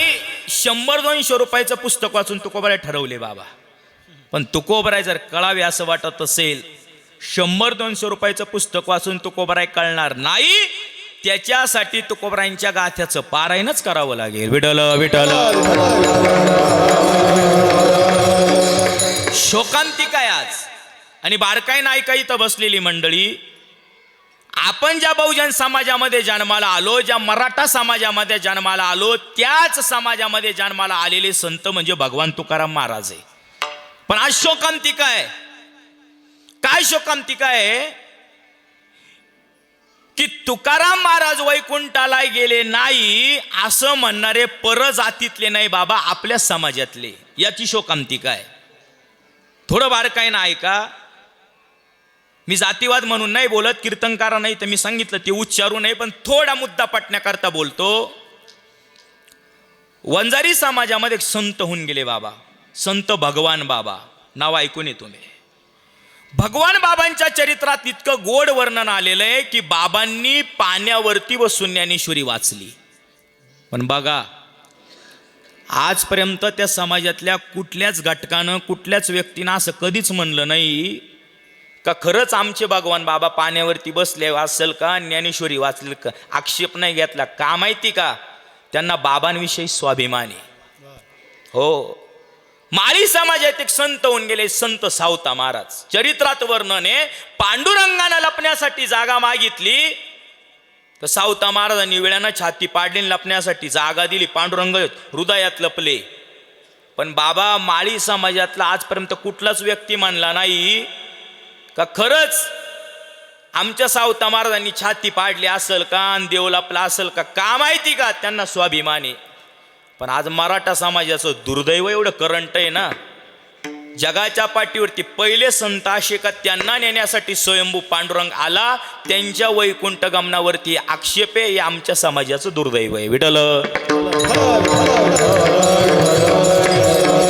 100-200 रुपयाचं पुस्तक वाचून तुकोबराय ठरवले बाबा. पण तुकोबराय जर कळावे असं वाटत असेल, 100-200 रुपयाचं पुस्तक वाचून तुकोबराय कळणार नाही. त्याच्यासाठी तुकोबरायांच्या गाथ्याचं पारायणच करावं लागेल. विठ्ठल विठ्ठल. शोकांतिका आहे आज. आणि बारकाई नायका इथं बसलेली मंडळी, आपण ज्या बहुजन समाजामध्ये जन्माला आलो, ज्या मराठा समाजामध्ये जन्माला आलो, त्याच समाजामध्ये जन्माला आलेले संत म्हणजे भगवान तुकाराम महाराज आहे. पण आज शोकांतिका आहे. काय शोकांतिका आहे? की तुकाराम महाराज वैकुंठाला गेले नाही असं म्हणणारे परजातीतले नाही बाबा, आपल्या समाजातले. याची शोकांतिका आहे. थोडं बारकाई ना ऐका. मी जातीवाद म्हणून नाही बोलत, कीर्तनकारा नाही तर मी सांगितलं ते उच्चारू नये, पण थोडा मुद्दा पटण्याकरता बोलतो. वंजारी समाजामध्ये एक संत होऊन गेले बाबा, संत भगवान बाबा. नाव ऐकून येतो मी. भगवान बाबांच्या चरित्रात इतकं गोड वर्णन आलेलं आहे की बाबांनी पाण्यावरती बसून ज्ञानेश्वरी वाचली. पण बघा, आजपर्यंत त्या समाजातल्या कुठल्याच घटकानं, कुठल्याच व्यक्तीनं असं कधीच म्हणलं नाही का खरंच आमचे भगवान बाबा पाण्यावरती बसले असेल का, ज्ञानेश्वरी वाचले का. आक्षेप नाही घेतला. का माहिती का? त्यांना बाबांविषयी स्वाभिमान आहे. हो, माळी समाजात एक संत होऊन गेले, संत सावता महाराज. चरित्रात वर्णन आहे, पांडुरंगानं लपण्यासाठी जागा मागितली तर सावता महाराजांनी वेळानं छाती पाडली, लपण्यासाठी जागा दिली. पांडुरंग हृदयात लपले. पण बाबा माळी समाजातला आजपर्यंत कुठलाच व्यक्ती मानला नाही का खरंच आमच्या सावता महाराजांनी छाती पाडली असेल का आणि देव लपला असेल का माहिती का, त्यांना स्वाभिमानी. पण आज मराठा समाजाचं दुर्दैव एवढं करंट आहे ना, जगाच्या पाठीवरती पहिले संत असे का त्यांना नेण्यासाठी स्वयंभू पांडुरंग आला, त्यांच्या वैकुंठ गमनावरती आक्षेप आहे. हे आमच्या समाजाचं दुर्दैव आहे. विठ्ठल.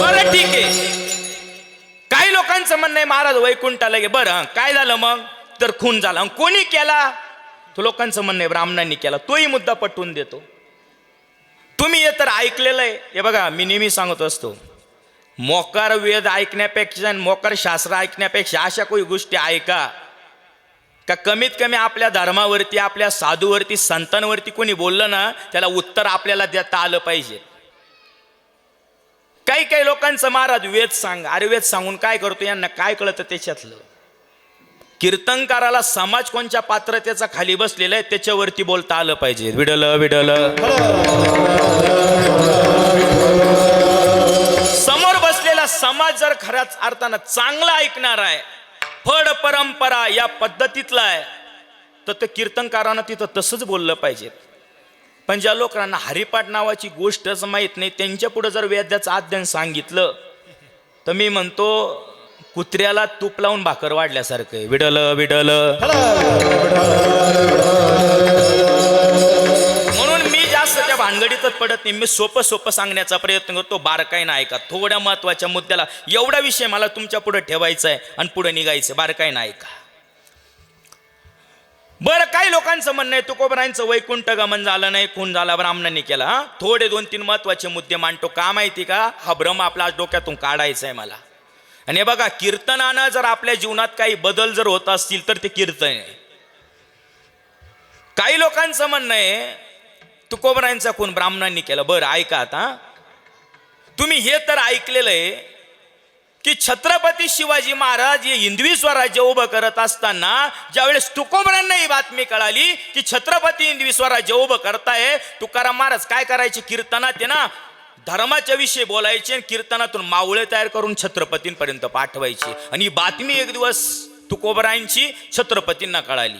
बरं ठीक आहे, काही लोकांचं म्हणणं आहे महाराज वैकुंठाला गे. बरं काय झालं मग, तर खून झाला. कोणी केला, तो लोकांचं म्हणणं आहे ब्राह्मणांनी केला. तोही मुद्दा पटवून देतो. तुम्ही हे तर ऐकलेलं आहे. हे बघा, मी नेहमी सांगत असतो, मोकार वेद ऐकण्यापेक्षा आणि मोकार शास्त्र ऐकण्यापेक्षा अशा काही गोष्टी ऐका का कमीत कमी आपल्या धर्मावरती, आपल्या साधूवरती, संतांवरती कोणी बोललं ना, त्याला उत्तर आपल्याला देता आलं पाहिजे. काही काही लोकांचं महाराज वेद सांग, अरे वेद सांगून काय करतो, यांना काय कळतं त्याच्यातलं. कीर्तनकाराला समाज कोणत्या पात्रतेचा खाली बसलेला आहे त्याच्यावरती बोलता आलं पाहिजे. Widal Widal. समोर बसलेला समाज जर खऱ्याच अर्थानं चांगला ऐकणार आहे, फड परंपरा या पद्धतीतला आहे, तर ते कीर्तनकारांना तिथं तसंच बोललं पाहिजे. पण ज्या लोकांना हरिपाठ नावाची गोष्टच माहीत नाही, त्यांच्या पुढे जर वेद्याचं अध्ययन सांगितलं तर मी म्हणतो कुत्र्याला तूप लावून भाकर वाढल्यासारखं. Widal Widal. म्हणून मी जास्त त्या भानगडीतच पडत नाही. मी सोपं सोपं सांगण्याचा प्रयत्न करतो. बारकाईनं ऐका. थोड्या महत्वाच्या मुद्द्याला एवढा विषय मला तुमच्या पुढे ठेवायचा आहे आणि पुढे निघायचं. बारकाईनं ऐका. बरं, काही लोकांचं म्हणणं आहे तुकोबरायांचं वैकुंठ गमन झालं नाही, खून झाला, ब्राह्मणांनी केला. थोडे 2-3 महत्वाचे मुद्दे मांडतो. का माहिती का, हा भ्रम आपला डोक्यातून काढायचा आहे मला. आणि बघा, कीर्तनानं जर आपल्या जीवनात काही बदल जर होत असतील तर ते कीर्तन आहे. काही लोकांचं म्हणणं आहे तुकोबरायांचा खून ब्राह्मणांनी केला. बरं ऐका आता, तुम्ही हे तर ऐकलेलं आहे की छत्रपती शिवाजी महाराज हे हिंदवी स्वराज्य उभं करत असताना ज्यावेळेस तुकोबरांना ही बातमी कळाली की छत्रपती हिंदवी स्वराज्य उभं करताय, तुकाराम महाराज काय करायचे, कीर्तनात आहे ना धर्माच्या विषयी बोलायचे आणि कीर्तनातून मावळे तयार करून छत्रपतींपर्यंत पाठवायची. आणि ही बातमी एक दिवस तुकोबरायांची छत्रपतींना कळाली.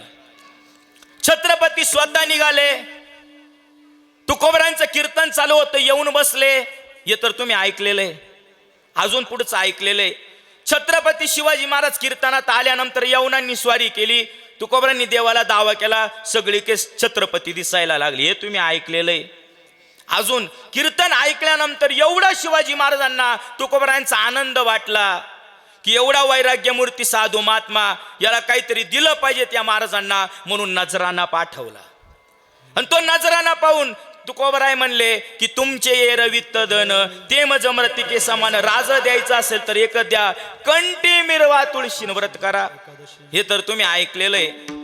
छत्रपती स्वतः निघाले, तुकोबरायांचं कीर्तन चालू होतं, येऊन बसले. हे तर तुम्ही ऐकलेलं आहे. अजून पुढचं ऐकलेलं आहे, छत्रपती शिवाजी महाराज कीर्तनात आल्यानंतर यवनांनी स्वारी केली, तुकोबरांनी देवाला दावा केला, सगळी केस छत्रपती दिसायला लागली. हे तुम्ही ऐकलेलं आहे. अजून कीर्तन ऐकल्यानंतर एवढा शिवाजी महाराजांना तुकोबरायांचा आनंद वाटला की एवढा वैराग्य मूर्ती साधू महात्मा, याला काहीतरी दिलं पाहिजे त्या महाराजांना, म्हणून नजराना पाठवला. आणि तो नजराना पाहून तुकोबराय म्हणले की तुमचे ये रवित धन ते मजमरतिके समान, राज द्यायचं असेल तर एक द्या, कंठी मिरवा तुळशीन व्रत करा. हे तर तुम्ही ऐकलेलं आहे.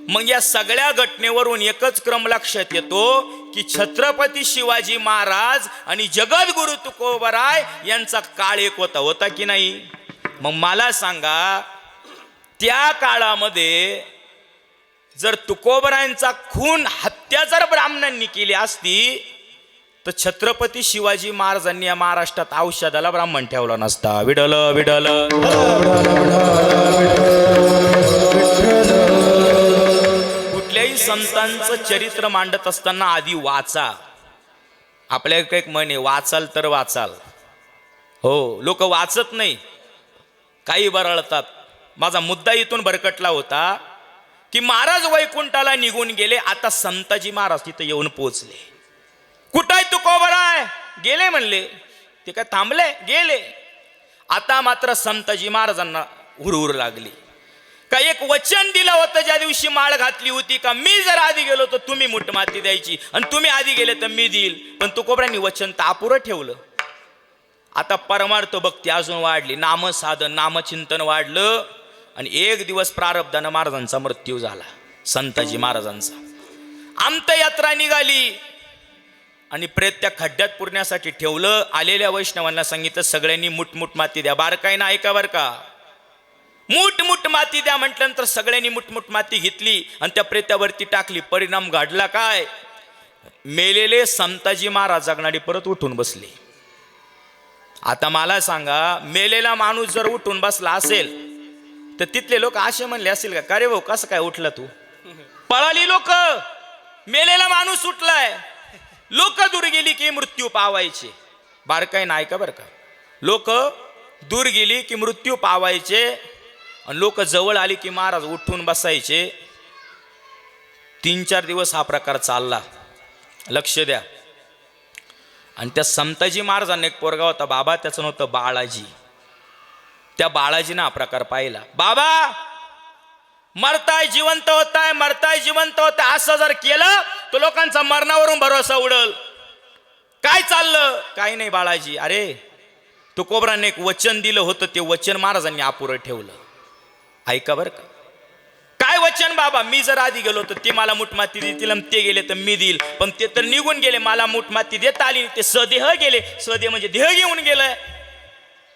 मग या सगळ्या घटनेवरून एकच क्रम लक्षात येतो की छत्रपती शिवाजी महाराज आणि जगद्गुरु तुकोबराय यांचा काळ एक होता की नाही. मग मला सांगा, त्या काळामध्ये जर तुकोबरायांचा खून, हत्या जर ब्राह्मणांनी केली असती तर छत्रपती शिवाजी महाराजांनी या महाराष्ट्रात औषधाला ब्राह्मण ठेवला नसता. Widal Widal. कुठल्याही संतांचं चरित्र मांडत असताना आधी वाचा. आपल्या एक म्हणे, वाचाल तर वाचाल. हो, लोक वाचत नाही, काही बरळतात. माझा मुद्दा इथून भरकटला होता की महाराज वैकुंठाला निघून गेले, आता संताजी महाराज तिथे येऊन पोहोचले. कुठं आहे तुकोबराय, गेले म्हणले. ते काय थांबले, गेले. आता मात्र संताजी महाराजांना हुरहुर लागली का एक वचन दिलं होतं ज्या दिवशी माळ घातली होती का मी जर आधी गेलो तर तुम्ही मुठ माती द्यायची आणि तुम्ही आधी गेले तर मी देईल. पण तुकोबरायांनी वचन तर अपुरं ठेवलं. आता परमार्थ भक्ती अजून वाढली, नामसाधन नामचिंतन वाढलं आणि एक दिवस प्रारब्धानं महाराजांचा मृत्यू झाला, संताजी महाराजांचा. अंत्ययात्रा निघाली आणि प्रेत त्या खड्ड्यात पुरण्यासाठी ठेवलं. आलेल्या वैष्णवांना सांगितलं सगळ्यांनी मुठमुठ माती द्या. बारकाईनं ऐका बरं का, मुठमुठ माती द्या म्हटल्यानंतर सगळ्यांनी मुठमुठ माती घेतली आणि त्या प्रेत्यावरती टाकली. परिणाम घडला काय, मेलेले संताजी महाराज जगणारी परत उठून बसले. आता मला सांगा, मेलेला माणूस जर उठून बसला असेल तर तिथले लोक असे म्हणले असतील का रे भाऊ कसं काय उठला तू? पळाली लोक, मेलेला माणूस उठलाय. लोक दूर गेली की मृत्यू पावायचे. बारकाई नाही का बरं का, लोक दूर गेली की मृत्यू पावायचे आणि लोक जवळ आली की महाराज उठून बसायचे. 3-4 दिवस हा प्रकार चालला. लक्ष द्या. आणि त्या समताजी महाराजांना एक पोरगा होता बाबा, त्याचं नव्हतं बाळाजी. त्या बाळाजीनं हा प्रकार पाहिला. बाबा मरताय जिवंत होताय, मरताय जिवंत होताय, असं जर केलं तर लोकांचा मरणावरून भरोसा उडल. काय चाललं? काही नाही बाळाजी. अरे तुकोबराने एक वचन दिलं होतं, ते वचन महाराजांनी अपुरं ठेवलं. ऐका बरं का. काय वचन बाबा? मी जर आधी गेलो तर ते मला मुठमाती देतील आणि ते गेले तर मी देईल. पण ते तर निघून गेले, मला मुठमाती देता आली. ते सदेह गेले. सदेह म्हणजे देह घेऊन गेलंय.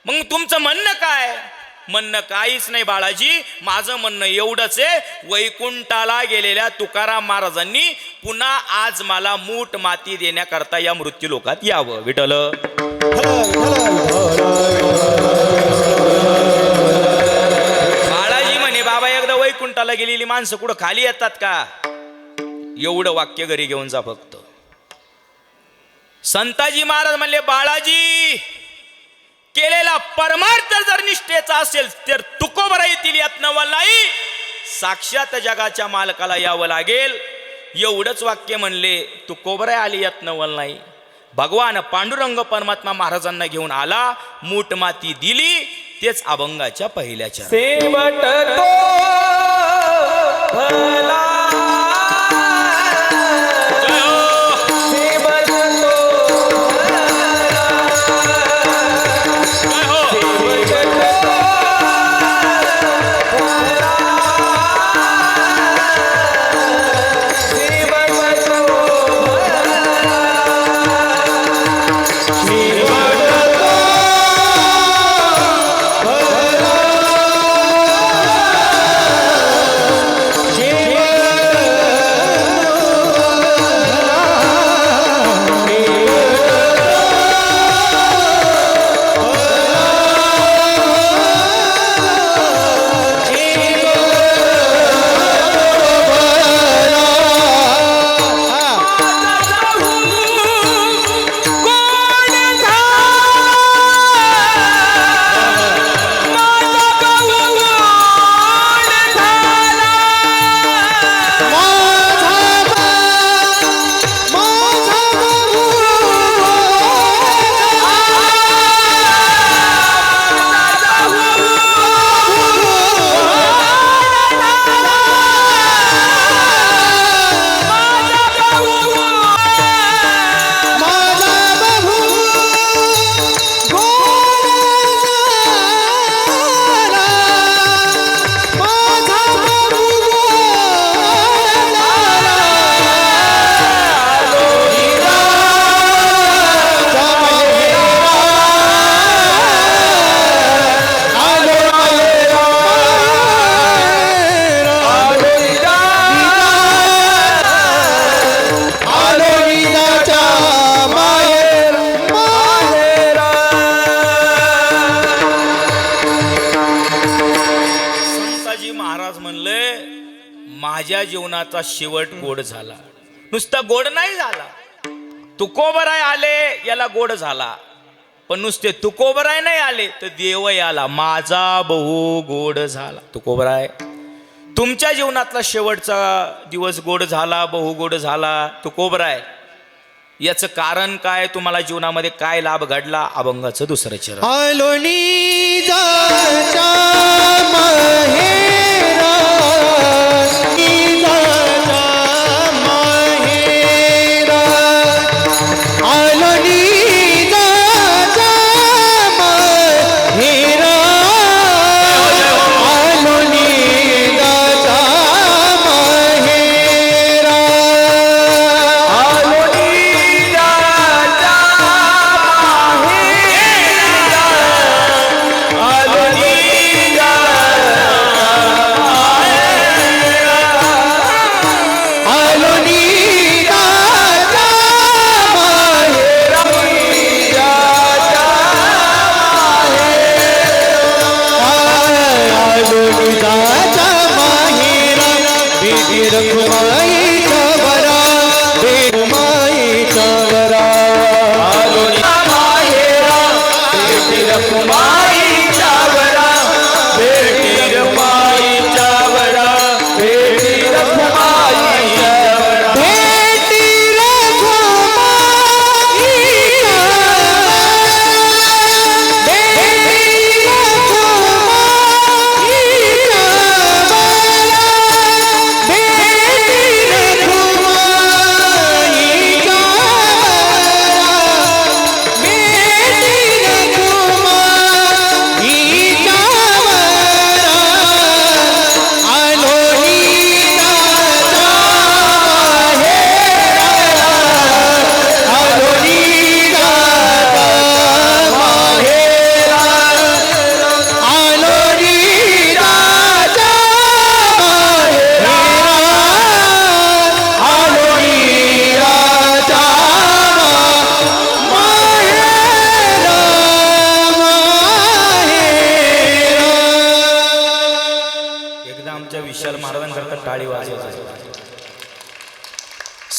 मग तुमचं म्हणणं काय? म्हणणं काहीच नाही बाळाजी, माझं म्हणणं एवढंच आहे, वैकुंठाला गेलेल्या तुकाराम महाराजांनी पुन्हा आज मला मूठ माती देण्याकरता या मृत्यू लोकात यावं. विठ्ठल बाळाजी म्हणे बाबा एकदा वैकुंठाला गेलेली माणसं कुठं खाली येतात का? एवढं वाक्य घरी घेऊन जा फक्त. संताजी महाराज म्हणले बाळाजी केलेला परमार्थ जर निष्ठेचा असेल तर तुकोबरा येतील यात नवल नाही, साक्षात जगाच्या मालकाला यावं लागेल. एवढंच वाक्य म्हणले. तुकोबरा आली यात नवल नाही. भगवान पांडुरंग परमात्मा महाराजांना घेऊन आला, मूठ माती दिली. तेच अभंगाच्या पहिल्याच्या सेवट तो भला माझ्या जीवनाचा शेवट गोड झाला. नुसता गोड नाही झाला, तुकोबराय आले याला गोड झाला. पण नुसते तुकोबराय नाही आले तर देवही आला. माझा बहु गोड झाला. तुकोबराय तुमच्या जीवनातला शेवटचा दिवस गोड झाला, बहु गोड झाला. तुकोबराय याचं कारण काय? तुम्हाला जीवनामध्ये काय लाभ घडला? अभंगाचं दुसरं चरण. आलोनी जाचा माहेरा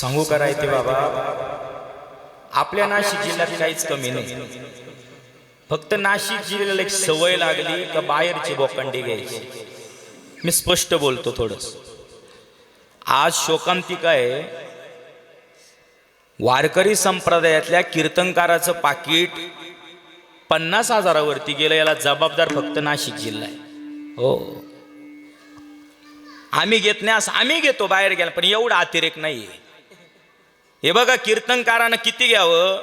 सांगू करायचे बाबा, आपल्या नाशिक जिल्ह्यात काहीच कमी नाही. फक्त नाशिक जिल्ह्याला एक सवय लागली का बाहेरची बोकंडी घ्यायची. मी स्पष्ट बोलतो थोडस. आज शोकांतिका आहे, वारकरी संप्रदायातल्या कीर्तनकाराचं पाकिट 50,000वरती गेलं. याला जबाबदार फक्त नाशिक जिल्हा आहे. हो, आम्ही घेत नाही असं आम्ही घेतो बाहेर गेला, पण एवढा अतिरेक नाहीये. हे बघा, कीर्तनकारानं किती घ्यावं,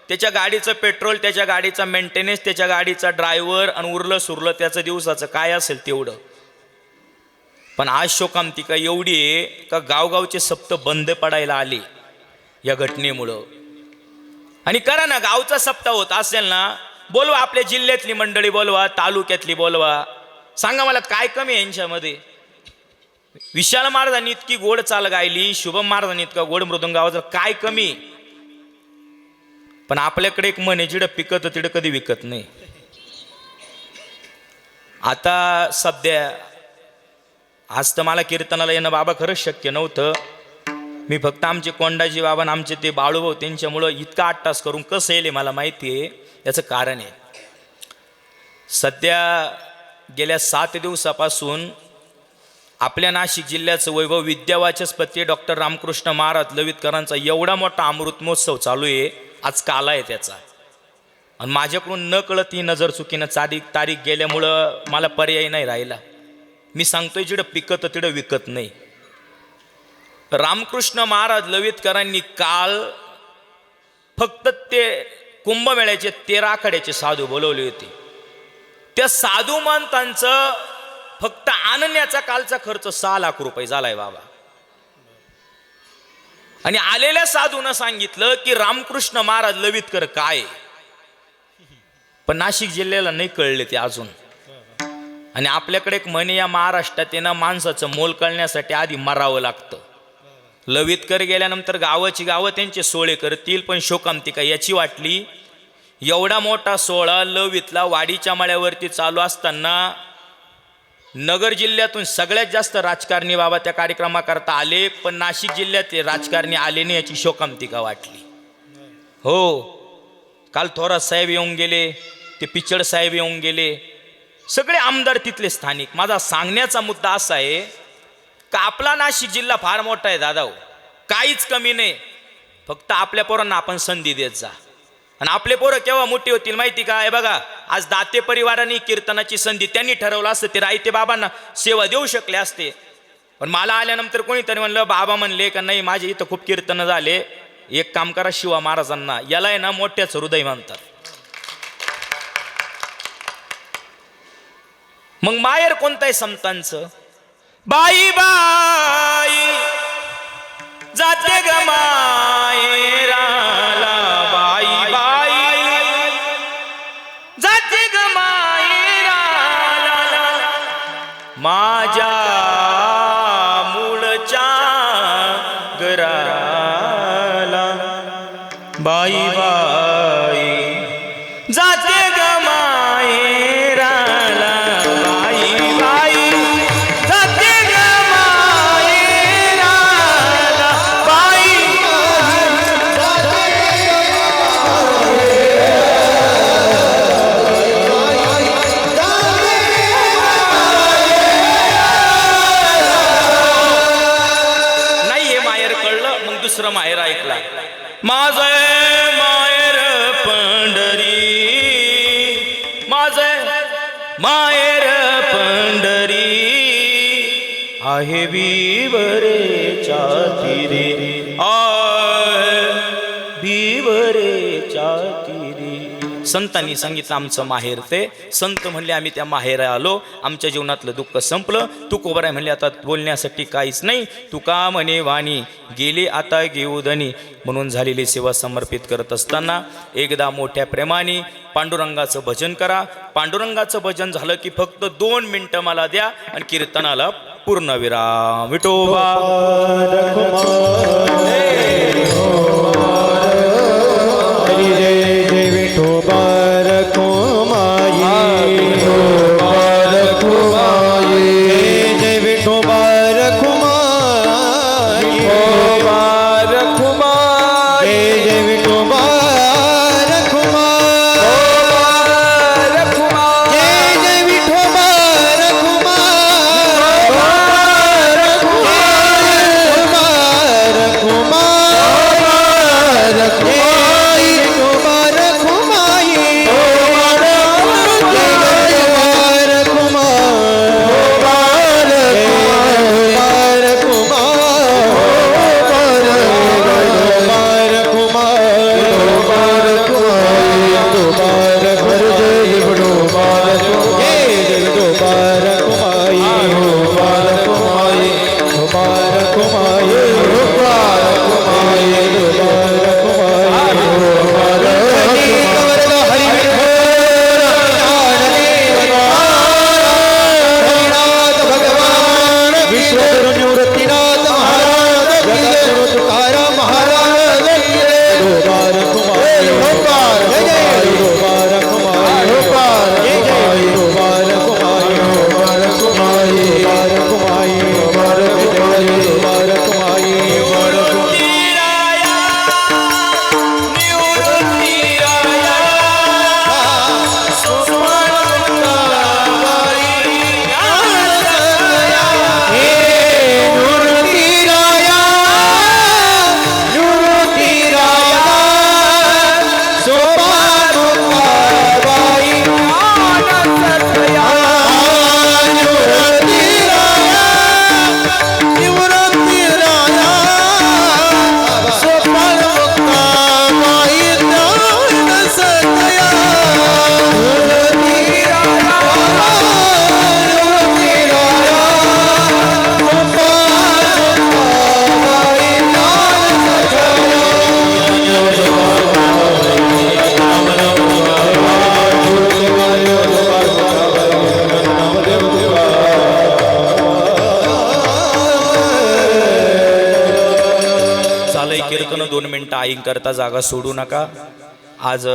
त्याच्या गाडीचं पेट्रोल, त्याच्या गाडीचा मेंटेनन्स, त्याच्या गाडीचा ड्रायव्हर आणि उरलं सुरलं त्याचं दिवसाचं काय असेल तेवढं. पण आज शोकांतिका एवढी आहे का गावगावचे सप्त बंद पडायला आले या घटनेमुळं. आणि करा ना, गावचा सप्ताह होत असेल ना, बोलवा आपल्या जिल्ह्यातली मंडळी, बोलवा तालुक्यातली, बोलवा, सांगा मला काय कमी आहे यांच्यामध्ये. विशाल महाराजांनी इतकी गोड चाल गायली, शुभम महाराजांनी इतका गोड मृदंग आवाज, काय कमी. पण आपल्याकडे एक मन आहे, जिडं पिकत तिडं कधी विकत नाही. आता सध्या आज तर मला कीर्तनाला येणं बाबा खरंच शक्य नव्हतं. मी फक्त आमचे कोंडाजी बाबा आणि आमचे ते बाळूभाऊ त्यांच्यामुळं इतका 8 तास करून कसं येईल मला माहिती आहे. याचं कारण आहे, सध्या गेल्या 7 दिवसापासून आपल्या नाशिक जिल्ह्याचं वैभव विद्यावाचस्पती डॉक्टर रामकृष्ण महाराज लवितकरांचा एवढा मोठा अमृत महोत्सव चालू आहे. आज काला आहे त्याचा. आणि माझ्याकडून न कळत ही नजर चुकीनं तारीख गेल्यामुळं मला पर्याय नाही राहिला. मी सांगतोय, जिडं पिकत तिडं विकत नाही. रामकृष्ण महाराज लवितकरांनी काल फक्त ते कुंभमेळ्याचे 13 आखाड्याचे साधू बोलवले होते. त्या साधू महंतांचं फक्त आणण्याचा कालचा खर्च 6 लाख रुपये झालाय बाबा. आणि आलेल्या साधूनं सांगितलं की रामकृष्ण महाराज लवितकर काय. पण नाशिक जिल्ह्याला नाही कळले ते अजून. आणि आपल्याकडे एक म्हणे या महाराष्ट्रात ना, माणसाचं मोल कळण्यासाठी आधी मरावं लागतं. लवितकर गेल्यानंतर गावाची गावं त्यांचे सोळे करतील. पण शोकांतिका याची वाटली, एवढा मोठा सोहळा लवितला वाडीच्या मळ्यावरती चालू असताना नगर जिल्ह्यातून सगळ्यात जास्त राजकारणी बाबा त्या कार्यक्रमाकरता आले, पण नाशिक जिल्ह्यातले राजकारणी आले नाही, याची शोकांतिका वाटली. हो, काल थोरात साहेब येऊन गेले, ते पिचड साहेब येऊन गेले, सगळे आमदार तिथले स्थानिक. माझा सांगण्याचा मुद्दा असा आहे का आपला नाशिक जिल्हा फार मोठा आहे दादा, काहीच कमी नाही. फक्त आपल्या पोरांना आपण संधी देत जा. आणि आपले पोरं केव्हा मोठी होतील माहिती का. हे बघा, आज दाते परिवाराने कीर्तनाची संधी त्यांनी ठरवलं असतं, ते रायते बाबांना सेवा देऊ शकले असते. पण मला आल्यानंतर कोणीतरी म्हणलं, बाबा म्हणले का नाही माझे इथं खूप कीर्तन झाले, एक काम करा शिवा महाराजांना. याला आहे ना मोठ्याच हृदय म्हणतात. मग माहेर कोणतं आहे संतांचं. बाई बाई जाते ग माहेराला, बाई बाई जाते ग माहेराला, माझ्या मूळच्या घराला, बाई बाई जाते ग माहेराला, बाई बाई जाते ग माहेराला, बाई नाही. हे माहेर कळलं, मग दुसरं माहेर ऐकला. माझं माहेर पंढरी, माझं माहेर पंढरी, आहे विवरेच्या तीरी, विवरेच्या तीरी. संतांनी सांगितलं आमचं माहेर ते. संत म्हणले आम्ही त्या माहेरा आलो, आमच्या जीवनातलं दुःख संपलं. तुकोबराय म्हणले आता बोलण्यासाठी काहीच नाही. तुका म्हणे वाणी गेली आता घेऊदनी. म्हणून झालेली सेवा समर्पित करत असताना एकदा मोठ्या प्रेमाने पांडुरंगाचं भजन करा. पांडुरंगाचं भजन झालं की फक्त 2 मिनिटं मला द्या आणि कीर्तनाला पूर्णविराम. विठोबा विठोबा जय जय विठोबा रखुमा जय जय विठोबा रखुमा रखुमा कीर्तन 2 मिनिटं आई करता जागा सोडू नका. आज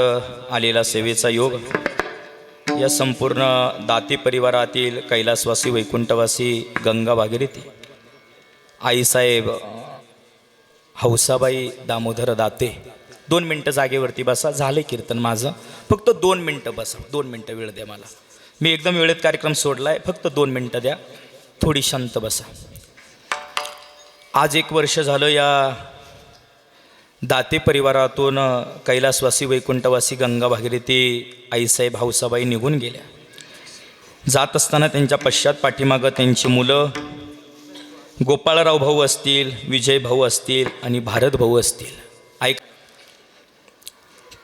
आलेला सेवेचा योग या संपूर्ण दाते परिवारातील कैलासवासी वैकुंठवासी गंगा भागीरथी आईसाहेब हौसाबाई दामोदर दाते 2 मिनिटं जागेवरती बसा. झाले कीर्तन माझं, फक्त 2 मिनिटं बसा. 2 मिनिटं वेळ द्या मला. मी एकदम वेळेत कार्यक्रम सोडलाय, फक्त 2 मिनिटं द्या. थोडी शांत बसा. आज 1 वर्ष झालं या दाते परिवारातून कैलासवासी वैकुंठवासी गंगा भागीरथी आईसाहेब हौसाबाई निघून गेल्या. जात असताना त्यांच्या पश्चात पाठीमागं त्यांची मुलं गोपाळराव भाऊ असतील, विजय भाऊ असतील आणि भारत भाऊ असतील. ऐक,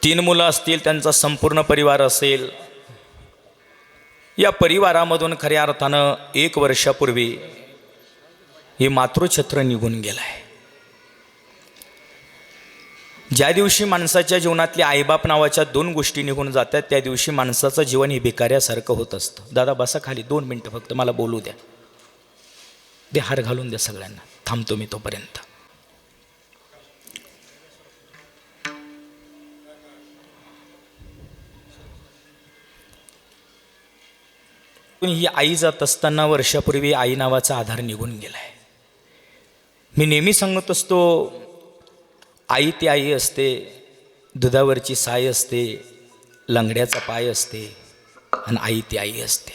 3 मुलं असतील, त्यांचा संपूर्ण परिवार असेल. या परिवारामधून खऱ्या अर्थानं 1 वर्षापूर्वी हे मातृछत्र निघून गेलं आहे. ज्या दिवशी माणसाच्या जीवनातल्या आईबाप नावाच्या 2 गोष्टी निघून जातात त्या दिवशी माणसाचं जीवन हे भिकाऱ्यासारखं होत असतं. दादा बसा खाली 2 मिनिटं फक्त मला बोलू द्या. दे हार घालून द्या सगळ्यांना. थांबतो मी तोपर्यंत. ही आई जात असताना वर्षापूर्वी आई नावाचा आधार निघून गेलाय. मी नेहमी सांगत असतो, आई ती आई असते, दुधावरची साय असते, लंगड्याचा पाय असते आणि आई ती आई असते.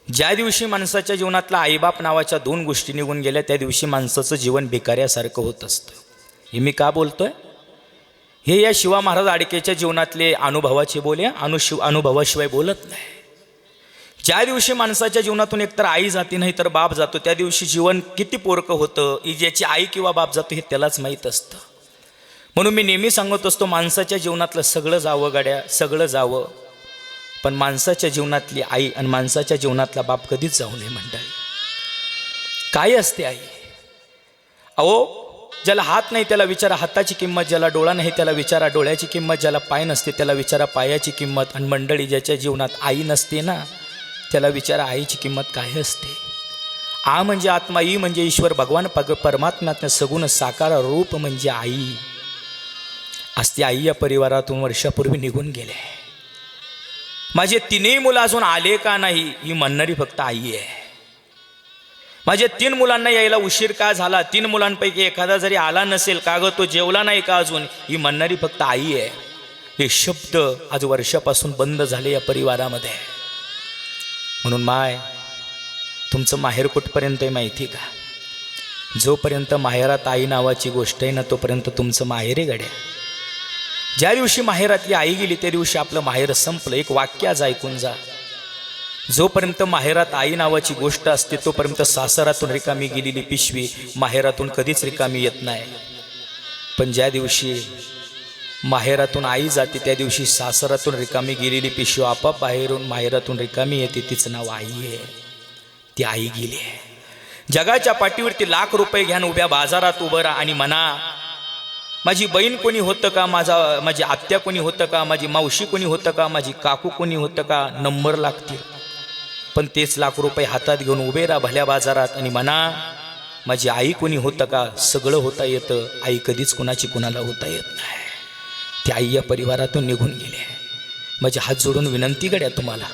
ज्या दिवशी माणसाच्या जीवनातला आईबाप नावाच्या 2 गोष्टी निघून गेल्या त्या दिवशी माणसाचं जीवन भिकाऱ्यासारखं होत असतं. हे मी का बोलतोय? हे या शिवा महाराज आडकेच्या जीवनातले अनुभवाचे बोले. अनुभवाशिवाय बोलत नाही. ज्या दिवशी माणसाच्या जीवनातून एकतर आई जाते नाही तर बाप जातो त्या दिवशी जीवन किती पोरकं होतं ही ज्याची आई किंवा बाप जातो हे त्यालाच माहीत असतं. म्हणून मी नेहमी सांगत असतो, माणसाच्या जीवनातलं सगळं जावं गाड्या, सगळं जावं, पण माणसाच्या जीवनातली आई आणि माणसाच्या जीवनातला बाप कधीच जाऊ नये मंडळी. काय असते आई? अहो, ज्याला हात नाही त्याला विचारा हाताची किंमत, ज्याला डोळा नाही त्याला विचारा डोळ्याची किंमत, ज्याला पाय नसते त्याला विचारा पायाची किंमत. आणि मंडळी, ज्याच्या जीवनात आई नसते ना त्याला विचारा आईची किंमत काय असते. आ म्हणजे आत्मा, ई म्हणजे ईश्वर भगवान परमात्म्यातनं सगुण साकार रूप म्हणजे आई असते. आई या परिवारातून वर्षापूर्वी निघून गेले. माझे 3 मुलं अजून आले का नाही ही म्हणणारी फक्त आई आहे. माझ्या 3 मुलांना यायला उशीर का झाला, 3 मुलांपैकी एखादा जरी आला नसेल का ग तो जेवला नाही का अजून, ही म्हणणारी फक्त आई आहे. हे शब्द आज वर्षापासून बंद झाले या परिवारामध्ये. म्हणून माय, तुमचं माहेर कुठपर्यंत आहे माहिती का? जोपर्यंत माहेरात आई नावाची गोष्ट आहे ना तोपर्यंत तुमचं माहेर आहे गड्या. ज्या दिवशी माहेरातली आई गेली त्या दिवशी आपलं माहेर संपलं. एक वाक्य आज ऐकून जा. जोपर्यंत माहेरात आई नावाची गोष्ट असते तोपर्यंत सासरातून रिकामी गेलेली पिशवी माहेरातून कधीच रिकामी येत नाही. पण ज्या दिवशी माहेरातून आई जाते त्या दिवशी सासरातून रिकामी गेलेली पिशवी आपाप बाहेरून माहेरातून रिकामी येते. तिचं नाव आई आहे. ती आई गेली आहे. जगाच्या पाठीवरती लाख रुपये घ्यान उभ्या बाजारात उभं राहा आणि म्हणा माझी बहीण कोणी होतं का, माझी आत्या कोणी होतं का, माझी मावशी कोणी होतं का, माझी काकू कोणी होतं का, नंबर लागतील. पण तेच लाख रुपये हातात घेऊन उभे राहा भल्या बाजारात आणि म्हणा माझी आई कोणी होतं का, सगळं होता येतं. आई कधीच कुणाची कुणाला होता येत नाही. ती आई या परिवारातून निघून गेली. माझे हात जोडून विनंती गड्या तुम्हाला,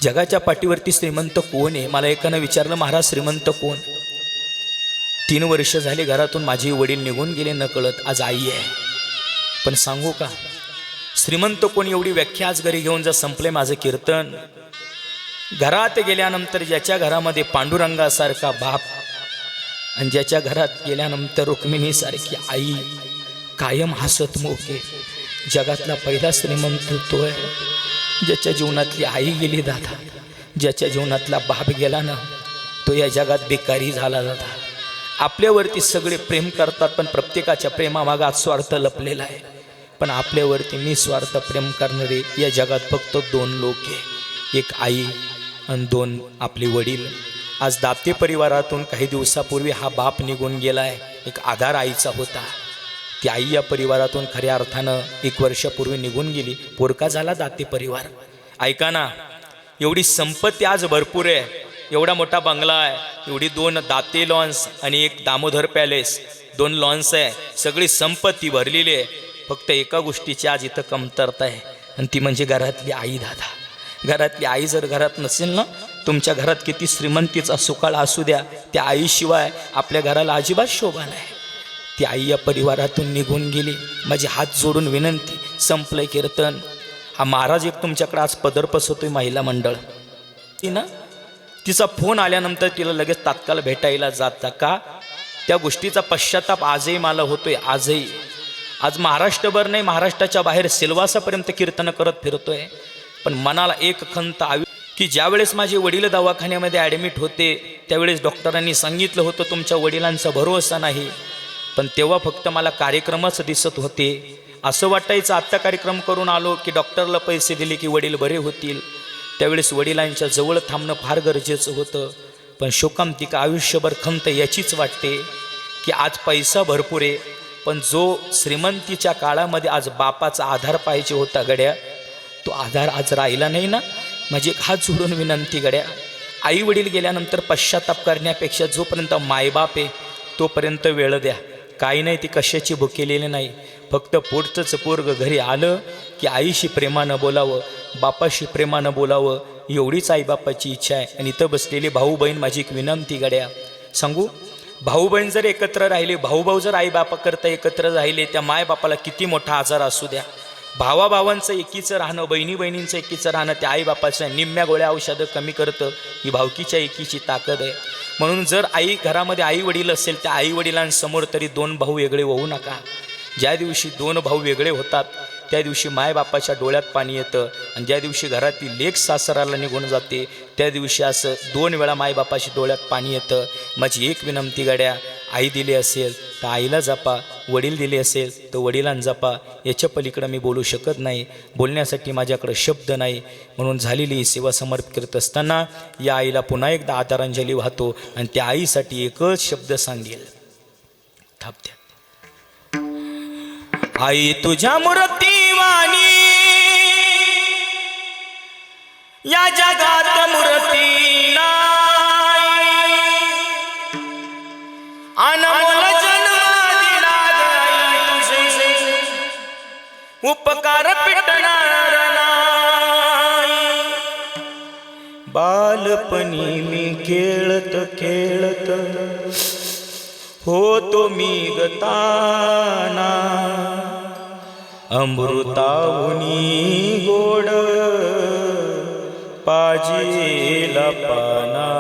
जगाच्या पाठीवरती श्रीमंत कोण आहे? मला एकानं विचारलं महाराज श्रीमंत कोण? 3 वर्ष झाले घरातून माझे वडील निघून गेले नकळत. आज आई आहे. पण सांगू का श्रीमंत कोण एवढी व्याख्या आज घरी घेऊन जा संपले माझं कीर्तन. घरात गेल्यानंतर ज्याच्या घरामध्ये पांडुरंगासारखा बाप आणि ज्याच्या घरात गेल्यानंतर रुक्मिणीसारखी आई कायम हसत मोके, जगातला पहिला श्रीमंत तो आहे. ज्याच्या जीवनातली आई गेली दादा, ज्याच्या जीवनातला बाप गेला ना तो या जगात बेकारी झाला दादा. आपल्यावरती सगळे प्रेम करतात पण प्रत्येकाच्या प्रेमामागात स्वार्थ लपलेला आहे. पण आपल्यावरती निस्वार्थ प्रेम करणारे या जगात फक्त 2 लोक आहे. एक आई आणि 2 आपले वडील. आज दाते परिवारातून काही दिवसापूर्वी हा बाप निघून गेला आहे. एक आधार आईचा होता. ती आई या परिवारातून खऱ्या अर्थानं 1 वर्षापूर्वी निघून गेली. पोरका झाला दाते परिवार. ऐका ना, एवढी संपत्ती आज भरपूर आहे. एवढा मोठा बंगला आहे, एवढी 2 दाते लॉन्स आणि 1 दामोदर पॅलेस, 2 लॉन्स आहे, सगळी संपत्ती भरलेली आहे. फक्त एका गोष्टीची आज इथं कमतरता आहे आणि ती म्हणजे घरातली आई दादा. घरातली आई जर घरात नसेल ना, तुमच्या घरात किती श्रीमंतीचा सुकाळ असू द्या, त्या आईशिवाय आपल्या घराला अजिबात शोभा नाही. ती आई या परिवारातून निघून गेली. माझे हात जोडून विनंती, संपलंय कीर्तन. हा महाराज एक तुमच्याकडे आज पदर पसवतोय महिला मंडळ. ती ना तिचा फोन आल्यानंतर तिला लगेच तात्काळ भेटायला जाता का? त्या गोष्टीचा पश्चाताप आजही मला होतोय. आजही आज महाराष्ट्रभर नाही, महाराष्ट्राच्या बाहेर सिल्वासापर्यंत कीर्तन करत फिरतोय. पण मनाला एक खंत आवी की ज्यावेळेस माझे वडील दवाखान्यामध्ये ॲडमिट होते त्यावेळेस डॉक्टरांनी सांगितलं होतं तुमच्या वडिलांचा भरोसा नाही. पण तेव्हा फक्त मला कार्यक्रमच दिसत होते. असं वाटायचं आत्ता कार्यक्रम करून आलो की डॉक्टरला पैसे दिले की वडील बरे होतील. त्यावेळेस वडिलांच्या जवळ थांबणं फार गरजेचं होतं. पण शोकांतिका आयुष्यभर खंत याचीच वाटते की आज पैसा भरपूर आहे पण जो श्रीमंतीच्या काळामध्ये आज बापाचा आधार पाहिजे होता गड्या, तो आधार आज राहिला नाही ना. माझी एक हात जोडून विनंती गड्या, आई वडील गेल्यानंतर पश्चाताप करण्यापेक्षा जोपर्यंत मायबाप आहे तोपर्यंत वेळ द्या. काही नाही, ती कशाची भुकेलेली नाही. फक्त पोटचंच पोरग घरी आलं की आईशी प्रेमानं बोलावं, बापाशी प्रेमानं बोलावं, एवढीच आईबापाची इच्छा आहे. आणि इथं बसलेले भाऊ बहीण माझी एक विनंती गड्या, सांगू, भाऊ बहीण जर एकत्र राहिले, भाऊ जर आईबापा करता एकत्र राहिले, त्या मायबापाला किती मोठा आजार असू द्या, भावाभावांचं एकीचं राहणं, बहिणी बहिणींचं एकीचं राहणं त्या आईबापाच्या निम्म्या गोळ्या औषधं कमी करतं. ही भावकीच्या एकीची ताकद आहे. म्हणून जर आई घरामध्ये आई वडील असेल त्या आई वडिलांसमोर तरी 2 भाऊ वेगळे होऊ नका. ज्या दिवशी 2 भाऊ वेगळे होतात त्या दिवशी मायबापाच्या डोळ्यात पाणी येतं. आणि ज्या दिवशी घरातली लेक सासराला निघून जाते त्या दिवशी असं 2 वेळा मायबापाच्या डोळ्यात पाणी येतं. माझी एक विनंती गड्या, आई दिली असेल तर आईला जपा, वडील दिले असेल तर वडिलांना जपा. याच्या पलीकडं मी बोलू शकत नाही, बोलण्यासाठी माझ्याकडे शब्द नाही. म्हणून झालेली ही सेवा समर्पित करत असताना या आईला पुन्हा एकदा आदरांजली वाहतो आणि त्या आईसाठी एकच शब्द सांगेल, थांबत्या. आई तुझ्या मूर्तीवाणी या जगात मूर्ती नाही, अनमोल जन्म दिला गई तुझे, उपकार पिटणार नाही. बालपणी मी खेळत खेळत होतो मी गताना अमृताहुनी गोड पाजीला पाना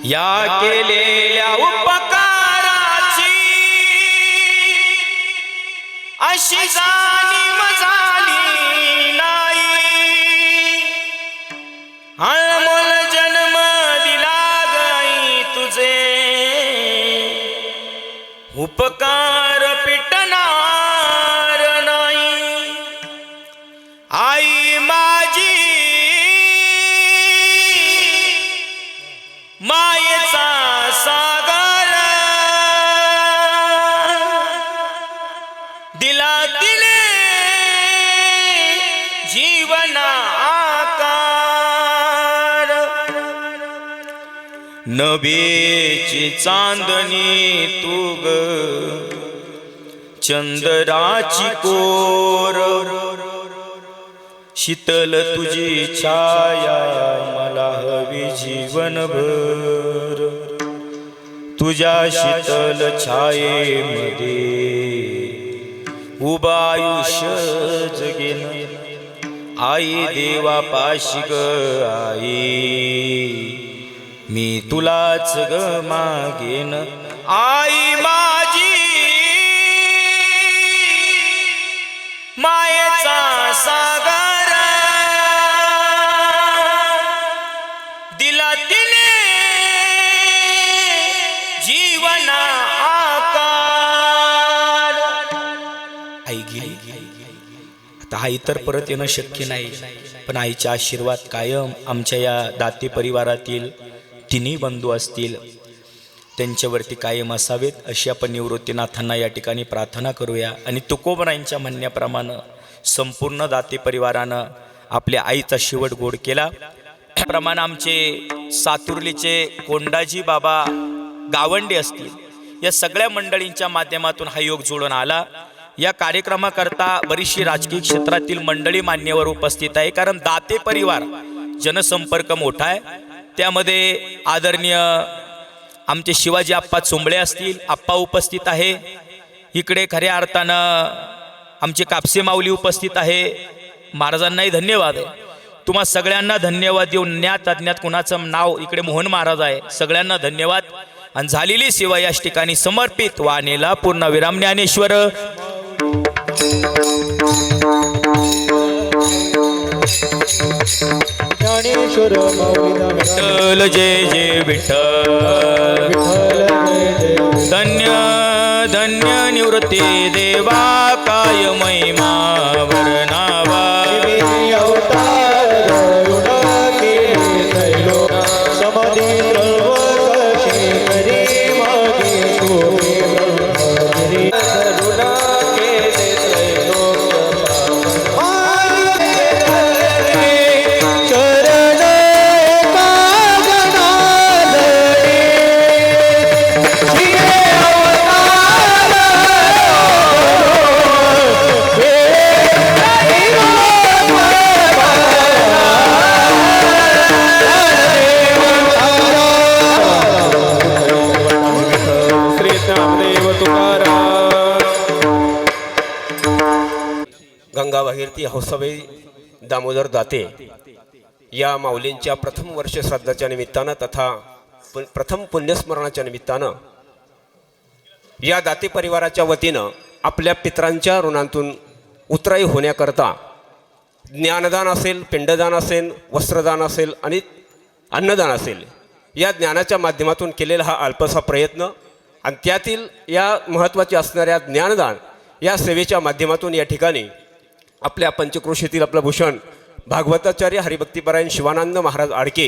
या केलेल्या उपकाराची अशी जाणीव झाली नाही अनमोल जन्म दिला गाई तुझे उपकार पिटणार नाही आई माझी मायेचा सागर दिला तिने जीवना आकार नभेची चांदणी तू ग चंद्राची कोर शीतल तुझी छाया मला हवी जीवनभर तुझ्या शीतल छायेमध्ये उभा आयुष्य जगेन आई देवा पाशी ग आई मी तुलाच ग मागेन आई माझी मायेचा सागर दिला तिने जीवना आकार आई गेली आता आई तर परत येणं शक्य नाही पण आईचा आशीर्वाद कायम आमच्या या दाते परिवारातील तिन्ही बंधू असतील त्यांच्यावरती कायम असावेत अशी आपण निवृत्तीनाथांना या ठिकाणी प्रार्थना करूया आणि तुकोबरायांच्या म्हणण्याप्रमाणे संपूर्ण दाते परिवारानं आपल्या आईचा शेवट गोड केला त्याप्रमाणे आमचे सातुर्लीचे कोंडाजी बाबा गावंडे असतील या सगळ्या मंडळींच्या माध्यमातून हा योग जुळून आला या कार्यक्रमाकरता बरीचशी राजकीय क्षेत्रातील मंडळी मान्यवर उपस्थित आहे कारण दाते परिवार जनसंपर्क मोठा आहे त्यामध्ये आदरणीय आमचे शिवाजी आप्पा चोंबळे असतील आप्पा उपस्थित आहे इकडे खऱ्या अर्थानं आमचे कापसे माऊली उपस्थित आहे महाराजांनाही धन्यवाद आहे तुम्हा सगळ्यांना धन्यवाद देऊन ज्ञात अज्ञात कुणाचं नाव इकडे मोहन महाराज आहे सगळ्यांना धन्यवाद आणि झालेली सेवा याच ठिकाणी समर्पित वाणेला पूर्णविराम ज्ञानेश्वर ज्ञानेश्वर माऊलीना विठ्ठल जय जय विठ्ठल धन्य धन्य निवृत्ती देवा काय महिमा वर्णावा अवतार समाधी गंगा भागीरथी हौसाबाई दामोदर दाते या माऊलींच्या प्रथम वर्ष श्राद्धाच्या निमित्तानं तथा प्रथम पुण्यस्मरणाच्या निमित्तानं या दाते परिवाराच्या वतीनं आपल्या पितरांच्या ऋणांतून उतराई होण्याकरता ज्ञानदान असेल पिंडदान असेल वस्त्रदान असेल आणि अन्नदान असेल या ज्ञानाच्या माध्यमातून केलेला हा अल्पसा प्रयत्न आणि त्यातील या महत्त्वाचे असणाऱ्या ज्ञानदान या सेवेच्या माध्यमातून या ठिकाणी आपल्या पंचक्रोशीतील आपलं भूषण भागवताचार्य हरिभक्तीपरायण शिवानंद महाराज आडके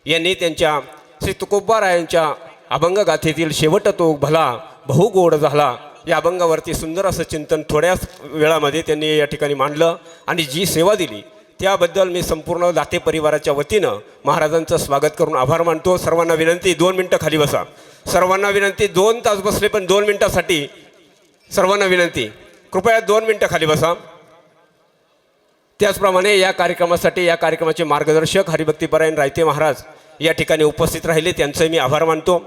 यांनी त्यांच्या श्री तुकोबारायांच्या अभंगगाथेतील शेवट तो भला बहुगोड झाला या अभंगावरती सुंदर असं चिंतन थोड्याच वेळामध्ये त्यांनी या ठिकाणी मांडलं आणि जी सेवा दिली त्याबद्दल मी संपूर्ण दाते परिवाराच्या वतीनं महाराजांचं स्वागत करून आभार मानतो. सर्वांना विनंती 2 मिनटं खाली बसा. सर्वांना विनंती 2 तास बसले पण 2 मिनटासाठी सर्वांना विनंती कृपया 2 मिनटं खाली बसा. त्याचप्रमाणे या कार्यक्रमाचे मार्गदर्शक हरिभक्तीपरायण रायते महाराज या ठिकाणी उपस्थित राहिले, त्यांचे मी आभार मानतो.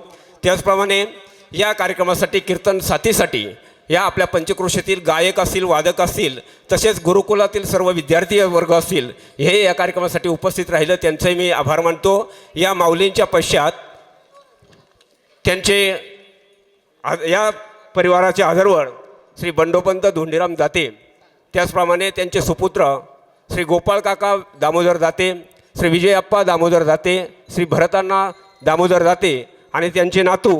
त्याचप्रमाणे या कार्यक्रमासाठी कीर्तन साथीसाठी या आपल्या पंचक्रोशीतील गायक असतील, वादक असतील, तसेच गुरुकुलातील सर्व विद्यार्थी वर्ग असतील, हे या कार्यक्रमासाठी उपस्थित राहिलं, त्यांचे मी आभार मानतो. या माऊलींच्या पश्चात त्यांचे या परिवाराचे आधारवड श्री बंडोपंत धोंडीराम दाते, त्याचप्रमाणे त्यांचे सुपुत्र श्री गोपाळ काका दामोदर दाते, श्री विजयप्पा दामोदर दाते, श्री भरतांना दामोदर दाते आणि त्यांचे नातू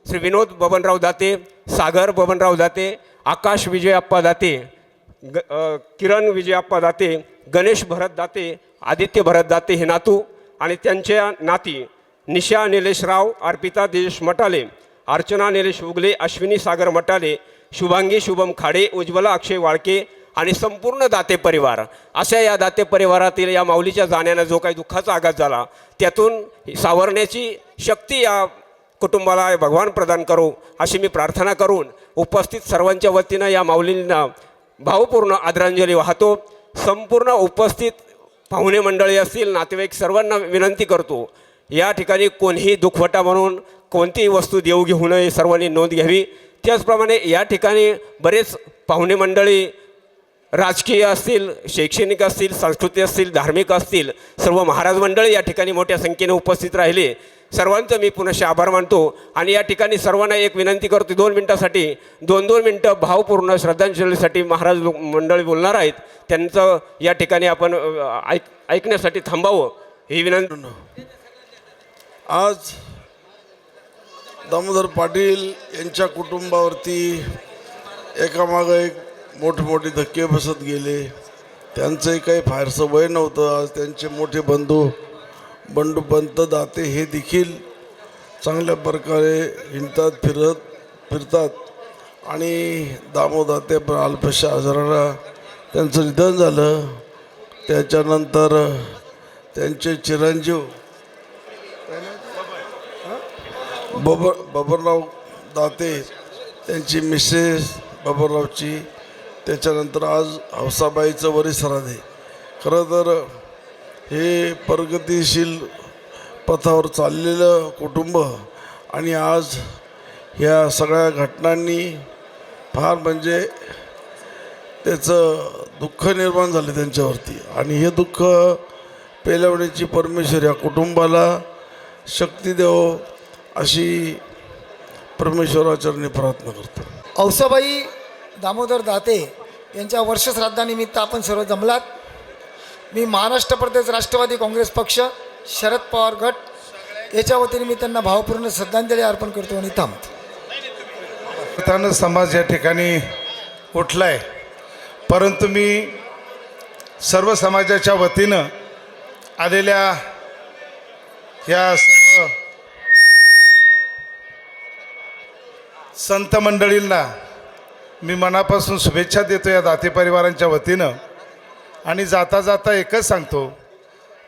श्री विनोद बबनराव दाते, सागर बबनराव दाते, आकाश विजयप्पा दाते, किरण विजयप्पा दाते, गणेश भरत दाते, आदित्य भरत दाते हे नातू आणि त्यांच्या नाती निशा निलेशराव, अर्पिता देश मटाले, अर्चना निलेश उगले, अश्विनी सागर मटाले, शुभांगी शुभम खाडे, उज्ज्वला अक्षय वाळके आणि संपूर्ण दाते परिवार, अशा या दाते परिवारातील या माऊलीच्या जाण्यानं जो काही दुःखाचा आघात झाला, त्यातून सावरण्याची शक्ती या कुटुंबाला भगवान प्रदान करो अशी मी प्रार्थना करून उपस्थित सर्वांच्या वतीनं या माऊलींना भावपूर्ण आदरांजली वाहतो. संपूर्ण उपस्थित पाहुणे मंडळी असतील, नातेवाईक सर्वांना विनंती करतो, या ठिकाणी कोणीही दुखवटा म्हणून कोणतीही वस्तू देऊ घेऊ नये, सर्वांनी नोंद घ्यावी. त्याचप्रमाणे या ठिकाणी बरेच पाहुणे मंडळी राजकीय असतील, शैक्षणिक असतील, सांस्कृतिक असतील, धार्मिक असतील, सर्व महाराज मंडळी या ठिकाणी मोठ्या संख्येने उपस्थित राहिले. सर्वांचं मी पुनश्च आभार मानतो आणि या ठिकाणी सर्वांना एक विनंती करतो, 2 मिनिटासाठी 2 मिनटं भावपूर्ण श्रद्धांजलीसाठी महाराज मंडळी बोलणार आहेत, त्यांचं या ठिकाणी आपण ऐकण्यासाठी थांबावं ही विनंती. आज दामोदर पाटील यांच्या कुटुंबावरती एकामागं एक मोठे धक्के बसत गेले. त्यांचंही काही फारसं वय नव्हतं. आज त्यांचे मोठे बंधू बंडोपंत दाते हे देखील चांगल्या प्रकारे फिरतात आणि दामोदाते अल्पशा आजाराला त्यांचं निधन झालं. त्याच्यानंतर त्यांचे चिरंजीव बबनराव दाते, त्यांची मिसेस बबनरावची, त्याच्यानंतर आज हौसाबाईचं वरीसराध आहे. खरं तर हे प्रगतिशील पथावर चाललेलं कुटुंब आणि आज ह्या सगळ्या घटनांनी फार म्हणजे त्याचं दुःख निर्माण झालं त्यांच्यावरती आणि हे दुःख पेलवण्याची परमेश्वर या कुटुंबाला शक्ती देवो अशी परमेश्वराचरणी प्रार्थना करतो. औसाबाई दामोदर दाते यांच्या वर्षश्राद्धानिमित्त आपण सर्व जमलात. मी महाराष्ट्र प्रदेश राष्ट्रवादी काँग्रेस पक्ष शरद पवार गट याच्या वतीने मी त्यांना भावपूर्ण श्रद्धांजली अर्पण करतो आणि थांबतो. समाज या ठिकाणी उठला आहे, परंतु मी सर्व समाजाच्या वतीनं आलेल्या या सर्व संत मंडळींना मी मनापासून शुभेच्छा देतो या दाते परिवारांच्या वतीनं. आणि जाता जाता एकच सांगतो,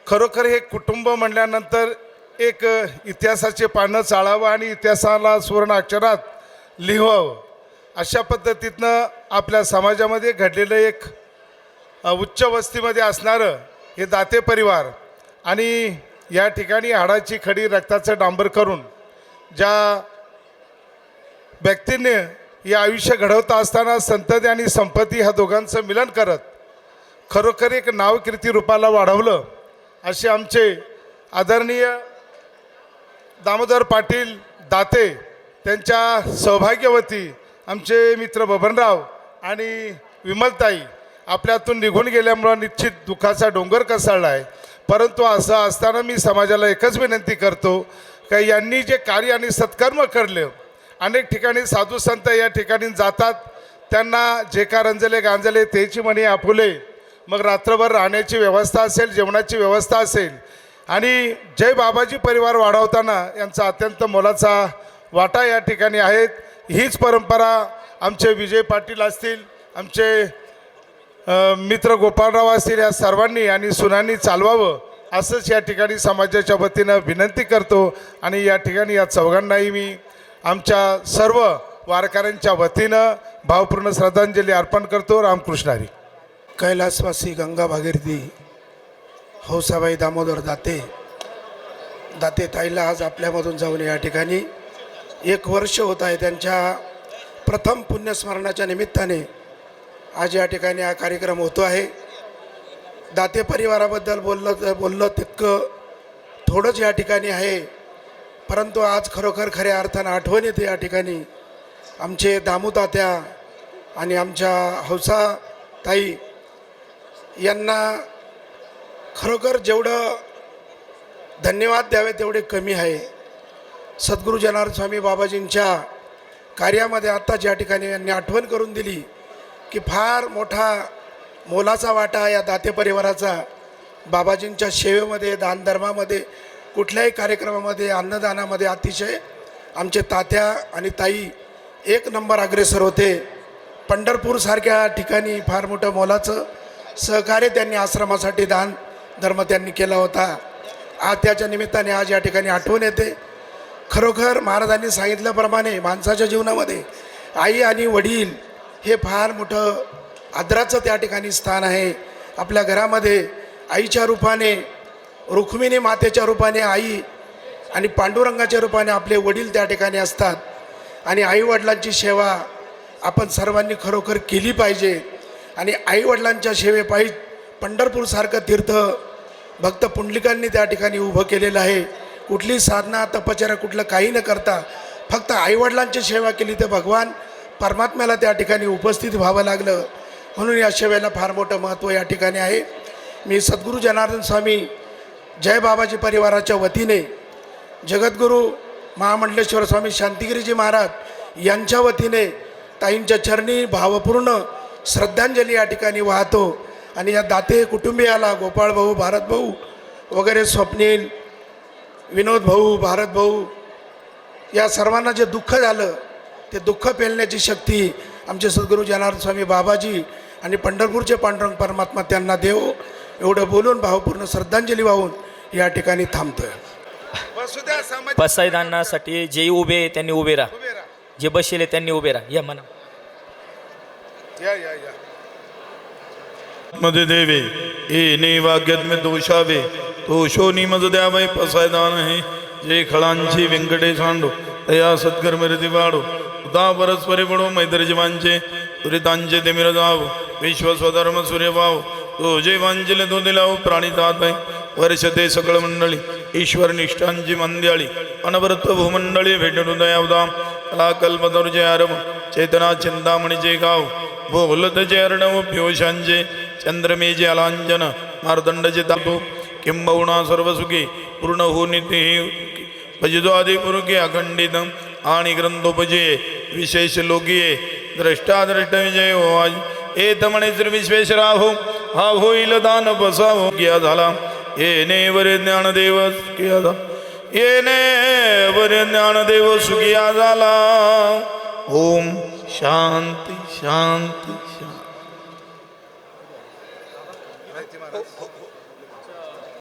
खरोखर हे कुटुंब म्हणल्यानंतर एक इतिहासाचे पानं चाळावं आणि इतिहासाला सुवर्ण अक्षरात लिहावं अशा पद्धतीनं आपल्या समाजामध्ये घडलेलं एक उच्च वस्तीमध्ये असणारं हे दाते परिवार आणि या ठिकाणी हाडाची खडी रक्ताचं डांबर करून ज्या व्यक्तीने हे आयुष्य घडवता असताना संतती आणि संपत्ती ह्या दोघांचं मिलन करत खरोखर एक नावकीर्ती रूपाला वाढवलं असे आमचे आदरणीय दामोदर पाटील दाते, त्यांच्या सौभाग्यवती आमचे मित्र बबनराव आणि विमलताई आपल्यातून निघून गेल्यामुळं निश्चित दुःखाचा डोंगर कोसळला आहे. परंतु असं असताना मी समाजाला एकच विनंती करतो की यांनी जे कार्य आणि सत्कर्म करले, अनेक ठिकाणी साधू संत या ठिकाणी जातात, त्यांना जे का रंजले गांजले तेची म्हणे आपुले, मग रात्रभर राहण्याची व्यवस्था असेल, जेवणाची व्यवस्था असेल आणि जय बाबाजी परिवार वाढवताना यांचा अत्यंत मोलाचा वाटा या ठिकाणी आहेत. हीच परंपरा आमचे विजय पाटील असतील, आमचे मित्र गोपाळराव असतील, या सर्वांनी आणि सुनांनी चालवावं असंच या ठिकाणी समाजाच्या वतीनं विनंती करतो. आणि या ठिकाणी या चौघांनाही मी आमच्या सर्व वारकऱ्यांच्या वतीनं भावपूर्ण श्रद्धांजली अर्पण करतो. रामकृष्ण हरी. कैलासवासी गंगा भागीरथी हौसाबाई दामोदर दाते ताईला आज आपल्यामधून जाऊन या ठिकाणी 1 वर्ष होत आहे त्यांच्या प्रथम पुण्यस्मरणाच्या निमित्ताने आज या ठिकाणी हा कार्यक्रम होतो आहे. दाते परिवाराबद्दल बोललं तितकं थोडंच या ठिकाणी आहे, परंतु आज खरोखर खऱ्या अर्थानं आठवण येते या ठिकाणी आमचे दामू तात्या आणि आमच्या हौसा ताई यांना खरोखर जेवढं धन्यवाद द्यावे तेवढे कमी आहे. सद्गुरू जनार्दन स्वामी बाबाजींच्या कार्यामध्ये आत्ताच या ठिकाणी यांनी आठवण करून दिली की फार मोठा मोलाचा वाटा या दाते परिवाराचा बाबाजींच्या सेवेमध्ये, दानधर्मामध्ये, कुठल्याही कार्यक्रमामध्ये, अन्नदानामध्ये अतिशय आमचे तात्या आणि ताई 1 नंबर अग्रेसर होते. पंढरपूरसारख्या ठिकाणी फार मोठं मोलाचं सहकार्य त्यांनी आश्रमासाठी दान धर्म त्यांनी केला होता. आज त्याच्या निमित्ताने आज या ठिकाणी आठवण येते. खरोखर महाराजांनी सांगितल्याप्रमाणे माणसाच्या जीवनामध्ये आई आणि वडील हे फार मोठं आदराचं त्या ठिकाणी स्थान आहे. आपल्या घरामध्ये आईच्या रूपाने, रुक्मिणी मातेच्या रूपाने आई आणि पांडुरंगाच्या रूपाने आपले वडील त्या ठिकाणी असतात. आणि आईवडिलांची सेवा आपण सर्वांनी खरोखर केली पाहिजे. आणि आईवडिलांच्या सेवेपायी पंढरपूरसारखं तीर्थ भक्त पुंडलिकांनी त्या ठिकाणी उभं केलेलं आहे. कुठली साधना तपश्चर्या कुठलं काही न करता फक्त आईवडिलांची सेवा केली तर भगवान परमात्म्याला त्या ठिकाणी उपस्थित व्हावं लागलं. म्हणून या सेवेला फार मोठं महत्त्व या ठिकाणी आहे. मी सद्गुरू जनार्दन स्वामी जय बाबाजी परिवाराच्या वतीने जगद्गुरू महामंडलेश्वर स्वामी शांतिगिरीजी महाराज यांच्या वतीने ताईंच्या चरणी भावपूर्ण श्रद्धांजली या ठिकाणी वाहतो. आणि या दाते कुटुंबियाला गोपाळ भाऊ, भारत भाऊ वगैरे, स्वप्नील, विनोद भाऊ, भारत भाऊ या सर्वांना जे दुःख झालं ते दुःख पेलण्याची शक्ती आमचे सद्गुरू जनार्दन स्वामी बाबाजी आणि पंढरपूरचे पांडुरंग परमात्मा त्यांना देव. एवढं बोलून भावपूर्ण श्रद्धांजली वाहून या ठिकाणी थांबतोय. पसायदानासाठी जे उभे आहे त्यांनी उभे राहा, जे बसले त्यांनी उभे राहा. या म्हणा या मध्ये देवे ये वाग्यात में दोषावे दोषो निमज द्यावय पसायदान आहे. जे खळांची व्यंकटे सांडो तया सत्कर मृती वाढो उदा परस्परे पडो मैत्र जीवांचे दुरितांचे ते मिरजाव विश्व स्वधर्म सूर्य वाव तो जे वांजले तो दिलाव प्राणी तात वर्ष ते सकळ मंडळी ईश्वर निष्ठांची मंद्याळी अनवरत भूमंडळी भेटून दयावदाम कला कल्पतरुचे आरम चेतना चिंतामणीचे गाव भोलतचे अर्णव पियुषांचे चंद्रमेचे अलांजन मार्दंडचे तापो किंबहुना सर्वसुखी पूर्ण हो नित्य भजदो आदिपुरुखे अखंडित आणि ग्रंथोपजे विशेष लोकीये द्रष्टाद्रष्ट विजय हो. आज एत म्हणे श्री विश्वेश्वरा हो हा होईल दान बसावो किया झाला येणे वर ज्ञानदेव किया झाला येणे वर ज्ञानदेव सुखिया झाला. ओम शांती शांती शांती.